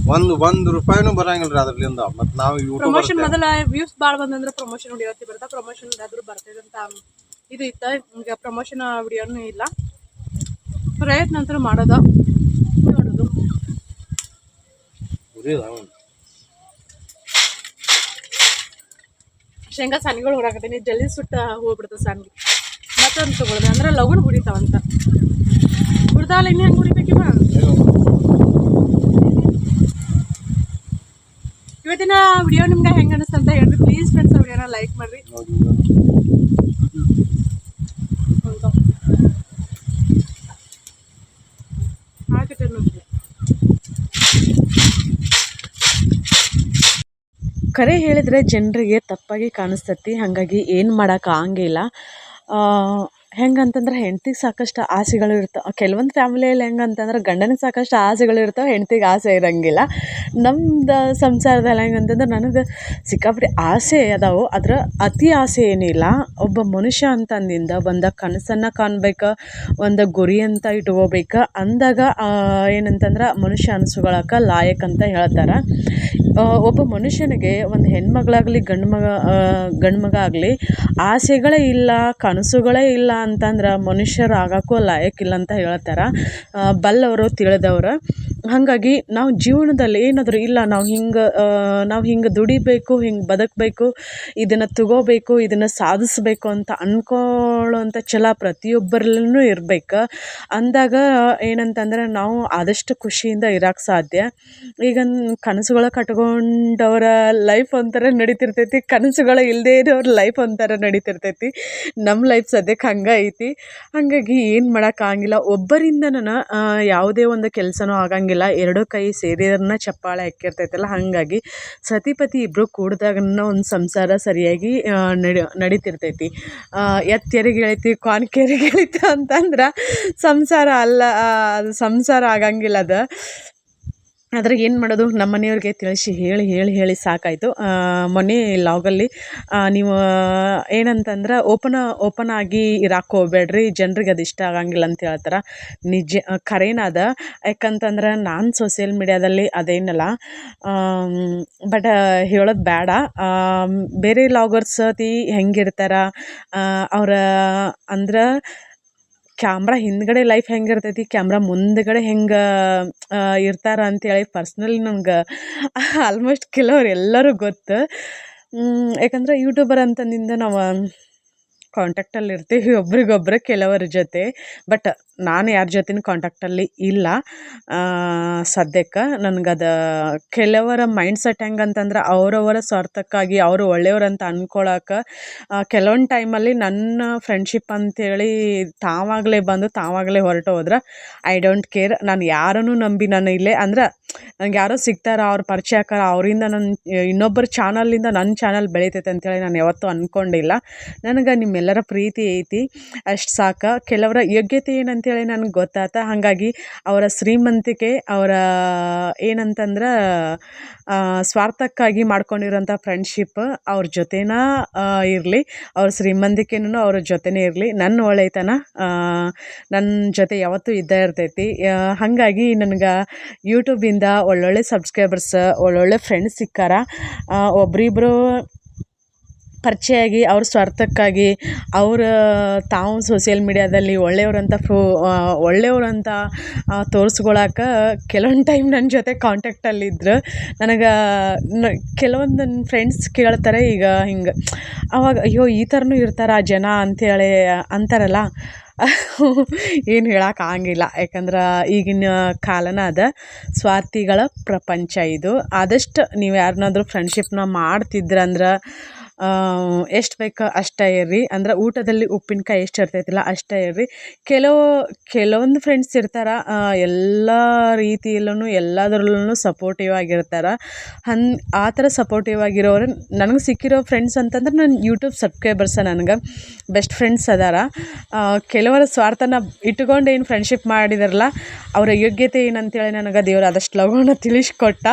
₹1 ಬರಂಗಿಲ್ರಿ ಅದ್ರಲಿಂದ. ಮತ್ ನಾವು ಪ್ರಮೋಷನ್ ಮೊದಲ ವ್ಯೂಸ್ ಬಾಳ್ ಬಂದಂದ್ರೆ ಪ್ರಮೋಷನ್ ವಿಡಿಯೋ ಬರ್ತಾ. ಪ್ರಮೋಷನ್ ಆದ್ರೂ ಬರ್ತದೆ ಅಂತ ಇದು ಇತ್ತ. ಈಗ ಪ್ರಮೋಷನ್ ವಿಡಿಯೋನು ಇಲ್ಲ. ಪ್ರಯತ್ನ ಅಂತ ಮಾಡೋದು ನೋಡೋದು. ಶೇಂಗಾ ಸಾನಿಗಳು ಹೊರಾಕತ್ತೀನಿ. ಜಲ್ದಿ ಸುಟ್ಟ ಹೋಗ್ಬಿಡ್ತದೆ ಸಾನಿಗೆ. ಎಷ್ಟೊಂದು ತಗೊಳ್ದೆ ಅಂದ್ರೆ ಲಗುನ್ ಹುರಿತಾವಂತ. ಹುರಿದಾಲ ಇನ್ನು ಹೆಂಗೆ ಹುರಿಬೇಕಿವ? ಇವತ್ತಿನ ವಿಡಿಯೋ ನಿಮ್ಗೆ ಹೆಂಗೆ ಅನಿಸ್ತು ಅಂತ ಹೇಳ್ರಿ ಪ್ಲೀಸ್ ಫ್ರೆಂಡ್ಸ್. ವಿಡಿಯೋನ ಲೈಕ್ ಮಾಡಿರಿ. ಕರೆ ಹೇಳಿದರೆ ಜನರಿಗೆ ತಪ್ಪಾಗಿ ಕಾಣಿಸ್ತತಿ. ಹಾಗಾಗಿ ಏನು ಮಾಡೋಕೆ ಆಗಂಗಿಲ್ಲ. ಹೆಂಗಂತಂದ್ರೆ ಹೆಂಡ್ತಿಗೆ ಸಾಕಷ್ಟು ಆಸೆಗಳು ಇರ್ತವೆ. ಕೆಲವೊಂದು ಫ್ಯಾಮಿಲಿಯಲ್ಲಿ ಹೆಂಗಂತಂದ್ರೆ ಗಂಡನಿಗೆ ಸಾಕಷ್ಟು ಆಸೆಗಳು ಇರ್ತವೆ, ಹೆಂಡ್ತಿಗೆ ಆಸೆ ಇರೋಂಗಿಲ್ಲ. ನಮ್ದು ಸಂಸಾರದಲ್ಲಿ ಹೆಂಗಂತಂದ್ರೆ ನನಗೆ ಸಿಕ್ಕಾಪಟ್ಟೆ ಆಸೆ ಅದಾವೆ, ಅದ್ರ ಅತಿ ಆಸೆ ಏನಿಲ್ಲ. ಒಬ್ಬ ಮನುಷ್ಯ ಅಂತಂದಿಂದ ಒಂದು ಕನಸನ್ನು ಕಾಣ್ಬೇಕು, ಒಂದು ಗುರಿ ಅಂತ ಇಟ್ಕೋಬೇಕು ಅಂದಾಗ ಏನಂತಂದ್ರೆ ಮನುಷ್ಯ ಅನಿಸ್ಕೊಳಕ್ಕೆ ಲಾಯಕ್ ಅಂತ ಹೇಳ್ತಾರೆ. ಒಬ್ಬ ಮನುಷ್ಯನಿಗೆ ಒಂದು ಹೆಣ್ಮಗಳಾಗಲಿ ಗಂಡು ಮಗ ಆಗಲಿ ಆಸೆಗಳೇ ಇಲ್ಲ, ಕನಸುಗಳೇ ಇಲ್ಲ ಅಂತಂದ್ರೆ ಮನುಷ್ಯರು ಆಗೋಕ್ಕೂ ಲಾಯಕ್ಕಿಲ್ಲ ಅಂತ ಹೇಳ್ತಾರೆ ಬಲ್ಲವರು ತಿಳಿದವರು. ಹಾಗಾಗಿ ನಾವು ಜೀವನದಲ್ಲಿ ಏನಾದರೂ ಇಲ್ಲ, ನಾವು ಹಿಂಗೆ ದುಡಿಬೇಕು, ಹಿಂಗೆ ಬದುಕಬೇಕು, ಇದನ್ನು ತಗೋಬೇಕು, ಇದನ್ನು ಸಾಧಿಸ್ಬೇಕು ಅಂತ ಅಂದ್ಕೊಳ್ಳೋವಂಥ ಛಲ ಪ್ರತಿಯೊಬ್ಬರಲ್ಲೂ ಇರಬೇಕು. ಅಂದಾಗ ಏನಂತಂದ್ರೆ ನಾವು ಆದಷ್ಟು ಖುಷಿಯಿಂದ ಇರೋಕ್ಕೆ ಸಾಧ್ಯ. ಈಗ ಕನಸುಗಳ ಕಟ್ಕೊಂಡವರ ಲೈಫ್ ಒಂಥರ ನಡೀತಿರ್ತೈತಿ, ಕನಸುಗಳು ಇಲ್ಲದೇ ಇರೋವ್ರ ಲೈಫ್ ಒಂಥರ ನಡೀತಿರ್ತೈತಿ. ನಮ್ಮ ಲೈಫ್ ಸದ್ಯಕ್ಕೆ ಹಂಗೆ ಐತಿ. ಹಾಗಾಗಿ ಏನು ಮಾಡೋಕ್ಕಾಗಿಲ್ಲ. ಒಬ್ಬರಿಂದ ಯಾವುದೇ ಒಂದು ಕೆಲಸನೂ ಆಗಂಗಿಲ್ಲ. ಎರಡೂ ಕೈ ಸೇರಿದ್ರನ್ನ ಚಪ್ಪಾಳೆ ಹಾಕಿರ್ತೈತಲ್ಲ. ಹಾಗಾಗಿ ಸತಿಪತಿ ಇಬ್ಬರು ಕೂಡಿದಾಗನ ಒಂದು ಸಂಸಾರ ಸರಿಯಾಗಿ ನಡೀತಿರ್ತೈತಿ. ಎತ್ತೆರಿಗೆ ಎಳಿತಿ ಕ್ವಾನ್ಕೆರಿಗೆ ಎಳಿತ ಅಂತಂದ್ರೆ ಸಂಸಾರ ಅಲ್ಲ, ಅದು ಸಂಸಾರ ಆಗಂಗಿಲ್ಲ. ಅದು ಆದರೆ ಏನು ಮಾಡೋದು, ನಮ್ಮ ಮನೆಯವ್ರಿಗೆ ತಿಳಿಸಿ ಹೇಳಿ ಸಾಕಾಯಿತು. ಮೊನ್ನೆ ಲಾಗಲ್ಲಿ ನೀವು ಏನಂತಂದ್ರೆ ಓಪನ್ ಆಗಿ ಇರಾಕೆ ಹೋಗ್ಬೇಡ್ರಿ, ಜನರಿಗೆ ಅದು ಇಷ್ಟ ಆಗಂಗಿಲ್ಲ ಅಂತ ಹೇಳ್ತಾರೆ. ನಿಜ ಖರೇನದ. ಯಾಕಂತಂದ್ರೆ ನಾನು ಸೋಷಿಯಲ್ ಮೀಡ್ಯಾದಲ್ಲಿ ಅದೇನಲ್ಲ, ಬಟ್ ಹೇಳೋದು ಬೇಡ. ಬೇರೆ ಲಾಗರ್ಸ್ ಹೆಂಗಿರ್ತಾರೆ ಅವ್ರ ಅಂದ್ರೆ ಕ್ಯಾಮ್ರಾ ಹಿಂದ್ಗಡೆ ಲೈಫ್ ಹೆಂಗಿರ್ತೈತಿ, ಕ್ಯಾಮ್ರಾ ಮುಂದ್ಗಡೆ ಹೆಂಗೆ ಇರ್ತಾರೆ ಅಂತೇಳಿ ಪರ್ಸ್ನಲಿ ನಮ್ಗೆ ಆಲ್ಮೋಸ್ಟ್ ಕೆಲವ್ರು ಎಲ್ಲರೂ ಗೊತ್ತು. ಯಾಕಂದ್ರೆ ಯೂಟ್ಯೂಬರ್ ಅಂತಂದಿಂದ ನಾವು ಕಾಂಟ್ಯಾಕ್ಟಲ್ಲಿ ಇರ್ತೀವಿ ಒಬ್ರಿಗೊಬ್ರು ಕೆಲವರ ಜೊತೆ. ಬಟ್ ನಾನು ಯಾರ ಜೊತೆನೂ ಕಾಂಟ್ಯಾಕ್ಟಲ್ಲಿ ಇಲ್ಲ ಸದ್ಯಕ್ಕೆ. ನನಗದು ಕೆಲವರ ಮೈಂಡ್ಸೆಟ್ ಹೆಂಗಂತಂದ್ರೆ ಅವರವರ ಸ್ವಾರ್ಥಕ್ಕಾಗಿ ಅವರು ಒಳ್ಳೆಯವ್ರಂತ ಅಂದ್ಕೊಳಕ್ಕೆ ಕೆಲವೊಂದು ಟೈಮಲ್ಲಿ ನನ್ನ ಫ್ರೆಂಡ್ಶಿಪ್ ಅಂಥೇಳಿ ತಾವಾಗಲೇ ಬಂದು ತಾವಾಗಲೇ ಹೊರಟು ಹೋದ್ರೆ ಐ ಡೋಂಟ್ ಕೇರ್. ನಾನು ಯಾರನ್ನೂ ನಂಬಿ ನಾನು ಇಲ್ಲೇ ಅಂದ್ರೆ ನಂಗೆ ಯಾರೋ ಸಿಗ್ತಾರ, ಅವ್ರು ಪರಿಚಯ ಆಕಾರ, ಅವರಿಂದ ನನ್ನ ಇನ್ನೊಬ್ಬರ ಚಾನಲಿಂದ ನನ್ನ ಚಾನಲ್ ಬೆಳೀತೈತೆ ಅಂತೇಳಿ ನಾನು ಯಾವತ್ತೂ ಅಂದ್ಕೊಂಡಿಲ್ಲ. ನನಗೆ ನಿಮ್ಮೆಲ್ಲರ ಪ್ರೀತಿ ಐತಿ, ಅಷ್ಟು ಸಾಕು. ಕೆಲವರ ಯೋಗ್ಯತೆ ಏನಂತೇಳಿ ನನಗೆ ಗೊತ್ತಾತ. ಹಾಗಾಗಿ ಅವರ ಶ್ರೀಮಂತಿಕೆ, ಅವರ ಏನಂತಂದ್ರೆ ಸ್ವಾರ್ಥಕ್ಕಾಗಿ ಮಾಡ್ಕೊಂಡಿರೋಂಥ ಫ್ರೆಂಡ್ಶಿಪ್ ಅವ್ರ ಜೊತೆನ ಇರಲಿ, ಅವ್ರ ಶ್ರೀಮಂತಿಕೆನೂ ಅವ್ರ ಜೊತೆನೇ ಇರಲಿ. ನನ್ನ ಒಳ್ಳೆತನ ನನ್ನ ಜೊತೆ ಯಾವತ್ತೂ ಇದ್ದೇ ಇರ್ತೈತಿ. ಹಾಗಾಗಿ ನನಗೆ ಯೂಟ್ಯೂಬಿಂದ ಒಳ್ಳೊಳ್ಳೆ ಸಬ್ಸ್ಕ್ರೈಬರ್ಸ್, ಒಳ್ಳೊಳ್ಳೆ ಫ್ರೆಂಡ್ಸ್ ಸಿಕ್ಕಾರ. ಒಬ್ರಿಬ್ಬರು ಪರಿಚಯ ಆಗಿ ಅವ್ರ ಸ್ವಾರ್ಥಕ್ಕಾಗಿ ತಾವು ಸೋಷಿಯಲ್ ಮೀಡ್ಯಾದಲ್ಲಿ ಒಳ್ಳೆಯವ್ರಂತ ತೋರಿಸ್ಕೊಳಕ್ಕೆ ಕೆಲವೊಂದು ಟೈಮ್ ನನ್ನ ಜೊತೆ ಕಾಂಟ್ಯಾಕ್ಟಲ್ಲಿದ್ದರು. ನನಗೆ ಕೆಲವೊಂದು ನನ್ನ ಫ್ರೆಂಡ್ಸ್ ಕೇಳ್ತಾರೆ ಈಗ ಹಿಂಗೆ, ಅವಾಗ ಅಯ್ಯೋ ಈ ಥರನೂ ಇರ್ತಾರೆ ಜನ ಅಂಥೇಳಿ ಅಂತಾರಲ್ಲ. ಏನು ಹೇಳೋಕ್ಕಾಗಿಲ್ಲ. ಯಾಕಂದ್ರೆ ಈಗಿನ ಕಾಲನ ಅದ, ಸ್ವಾರ್ಥಿಗಳ ಪ್ರಪಂಚ ಇದು. ಆದಷ್ಟು ನೀವು ಯಾರನ್ನಾದ್ರೂ ಫ್ರೆಂಡ್ಶಿಪ್ನ ಮಾಡ್ತಿದ್ರಂದ್ರೆ ಎಷ್ಟು ಬೇಕೋ ಅಷ್ಟೇ ಇರ್ರಿ. ಅಂದ್ರೆ ಊಟದಲ್ಲಿ ಉಪ್ಪಿನಕಾಯಿ ಎಷ್ಟು ಇರ್ತೈತಿಲ್ಲ ಅಷ್ಟೇ ಇರ್ರಿ. ಕೆಲವೊಂದು ಫ್ರೆಂಡ್ಸ್ ಇರ್ತಾರೆ ಎಲ್ಲ ರೀತಿಯಲ್ಲೂ ಎಲ್ಲದರಲ್ಲೂ ಸಪೋರ್ಟಿವ್ ಆಗಿರ್ತಾರೆ. ಆ ಥರ ಸಪೋರ್ಟಿವ್ ಆಗಿರೋರು ನನಗೆ ಸಿಕ್ಕಿರೋ ಫ್ರೆಂಡ್ಸ್ ಅಂತಂದ್ರೆ ನನ್ನ ಯೂಟ್ಯೂಬ್ ಸಬ್ಸ್ಕ್ರೈಬರ್ಸ ನನಗೆ ಬೆಸ್ಟ್ ಫ್ರೆಂಡ್ಸ್ ಅದಾರ. ಕೆಲವರ ಸ್ವಾರ್ಥನ ಇಟ್ಕೊಂಡು ಏನು ಫ್ರೆಂಡ್ಶಿಪ್ ಮಾಡಿದಾರಲ್ಲ, ಅವರ ಯೋಗ್ಯತೆ ಏನಂತೇಳಿ ನನಗೆ ದೇವ್ರು ಆದಷ್ಟು ಲಘುನ ತಿಳಿಸ್ಕೊಟ್ಟ.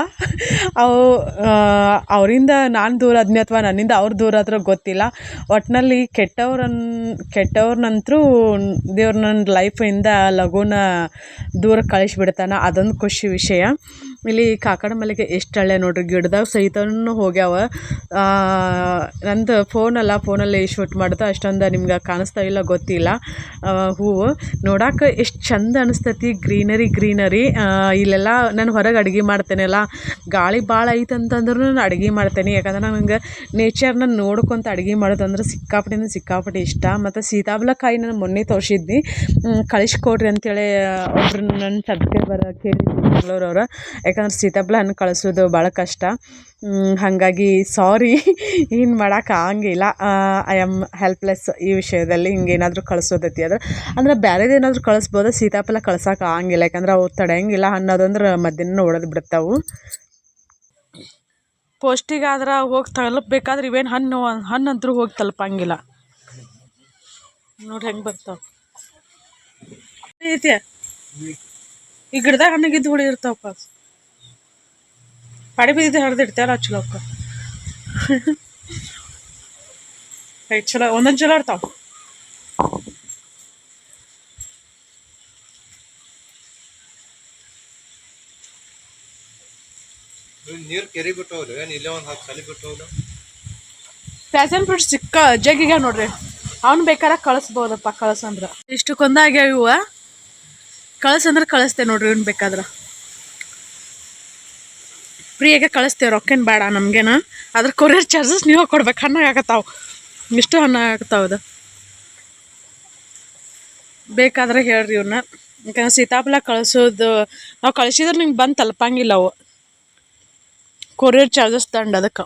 ಅವರಿಂದ ನಾನು ದೂರ ಆದ್ನಿ ಅಥವಾ ನನ್ನಿಂದ ಅವ್ರು ದೂರ ಆದರೂ ಗೊತ್ತಿಲ್ಲ. ಒಟ್ಟಿನಲ್ಲಿ ಕೆಟ್ಟವ್ರನ್ನಂತರೂ ದೇವ್ರು ನನ್ನ ಲೈಫಿಂದ ಲಘುನ ದೂರ ಕಳಿಸ್ಬಿಡ್ತಾನೆ. ಅದೊಂದು ಖುಷಿ ವಿಷಯ. ಇಲ್ಲಿ ಕಾಕಡ ಮಲ್ಲಿಗೆ ಎಷ್ಟು ಹಳ್ಳೆ ನೋಡ್ರಿ, ಗಿಡದಾಗ ಸಹಿತನೂ ಹೋಗ್ಯಾವ. ನಂದು ಫೋನಲ್ಲಿ ಶೂಟ್ ಮಾಡೋದು ಅಷ್ಟೊಂದು ನಿಮ್ಗೆ ಕಾಣಿಸ್ತಾ ಇಲ್ಲ ಗೊತ್ತಿಲ್ಲ. ಹೂವು ನೋಡಕ್ಕೆ ಎಷ್ಟು ಚಂದ ಅನಿಸ್ತೈತಿ, ಗ್ರೀನರಿ. ಇಲ್ಲೆಲ್ಲ ನಾನು ಹೊರಗೆ ಅಡುಗೆ ಮಾಡ್ತೇನೆಲ್ಲ, ಗಾಳಿ ಭಾಳ ಐತೆ ಅಂತಂದ್ರೂ ನಾನು ಅಡುಗೆ ಮಾಡ್ತೇನೆ. ಯಾಕಂದ್ರೆ ನಂಗೆ ನೇಚರ್ನ ನೋಡ್ಕೊತ ಅಡುಗೆ ಮಾಡೋದಂದ್ರೆ ಸಿಕ್ಕಾಪಟ್ಟೆ ಇಷ್ಟ. ಮತ್ತು ಸೀತಾಫಲಕಾಯಿ ನಾನು ಮೊನ್ನೆ ತೋರಿಸಿದ್ನಿ, ಕಳಿಸ್ಕೊಡ್ರಿ ಅಂತೇಳಿ ಒಬ್ರು ನನ್ನ ಸಬ್ಸ್ಕ್ರೈಬರ್ ಕೇಳಿದ್ವಿ ಬೆಂಗಳೂರವ್ರು. ಯಾಕಂದ್ರೆ ಸೀತಾಫಲ ಹಣ್ಣು ಕಳಿಸೋದು ಭಾಳ ಕಷ್ಟ. ಹಾಗಾಗಿ ಸಾರಿ, ಏನು ಮಾಡೋಕೆ ಆಗಂಗಿಲ್ಲ. ಐ ಆಮ್ ಹೆಲ್ಪ್ಲೆಸ್ ಈ ವಿಷಯದಲ್ಲಿ. ಹಿಂಗೇನಾದರೂ ಕಳಿಸೋದೈತಿ ಅಂದ್ರೆ ಬೇರೆದು ಏನಾದರೂ ಕಳಿಸ್ಬೋದು, ಸೀತಾಫಲ ಕಳ್ಸೋಕೆ ಆಗಂಗಿಲ್ಲ. ಯಾಕಂದ್ರೆ ಅವು ತಡೆಯಂಗಿಲ್ಲ, ಅನ್ನೋದಂದ್ರೆ ಮಧ್ಯಾಹ್ನ ಒಡೆದು ಬಿಡ್ತಾವು. ಪೋಸ್ಟಿಗಾದ್ರೆ ಹೋಗಿ ತಲುಪಬೇಕಾದ್ರೆ ಇವೇನು ಹಣ್ಣಂತರೂ ಹೋಗಿ ತಲುಪಂಗಿಲ್ಲ. ನೋಡ್ರಿ ಹೆಂಗೆ ಬರ್ತಾವೆ ಐತಿ. ಈ ಗಿಡದಾಗ ಹಣ್ಣಿಗಿದ್ದು ಹುಳಿ ಇರ್ತಾವಪ್ಪ, ಪಾಡಿ ಬಿದ್ದಿದ್ದು ಹರಿದಿಡ್ತಾವಲ್ಲ ಚಲೋಕ್ಕ. ಚಲೋ ಒಂದೊಂದು ಚಲೋ ಇರ್ತಾವ. ನೀರು ಕೆರಿ ಬಿಟ್ಟವ್ರಿ, ಇಲ್ಲೇ ಒಂದು 10 ಸಲ ಬಿಟ್ಟವ್ರು. ಪ್ಯಾಸನ್ ಫ್ರೂಟ್ ಸಿಕ್ಕ ಜಗ್ಗಿಗ ನೋಡ್ರಿ, ಅವ್ನು ಬೇಕಾದ್ರೆ ಕಳಿಸ್ಬೋದಪ್ಪ. ಕಳ್ಸಂದ್ರೆ ಇಷ್ಟಕ್ಕೊಂದಾಗ್ಯಾವ ಇವ, ಕಳ್ಸಂದ್ರೆ ಕಳಿಸ್ತೇವೆ ನೋಡ್ರಿ. ಇವ್ನು ಬೇಕಾದ್ರೆ ಫ್ರೀಯಾಗೆ ಕಳಿಸ್ತೇವೆ, ರೊಕ್ಕೇನು ಬೇಡ ನಮಗೇನ. ಅದ್ರ ಕೊರಿಯರ್ ಚಾರ್ಜಸ್ ನೀವು ಕೊಡ್ಬೇಕು. ಹಣ್ಣಾಗ ಆಗತ್ತಾವ, ಇಷ್ಟು ಹಣ್ಣಾಗ ಆಗತ್ತಾವದು. ಬೇಕಾದ್ರೆ ಹೇಳ್ರಿ ಇವನ್ನ. ಯಾಕಂದ್ರೆ ಸೀತಾಫಲ ಕಳಿಸೋದು ನಾವು ಕಳಿಸಿದ್ರೆ ನಿಮ್ಗೆ ಬಂದು ತಲುಪಂಗಿಲ್ಲ ಅವು, ಕೊರಿಯರ್ ಚಾರ್ಜಸ್ ದಂಡ ಅದಕ್ಕೆ.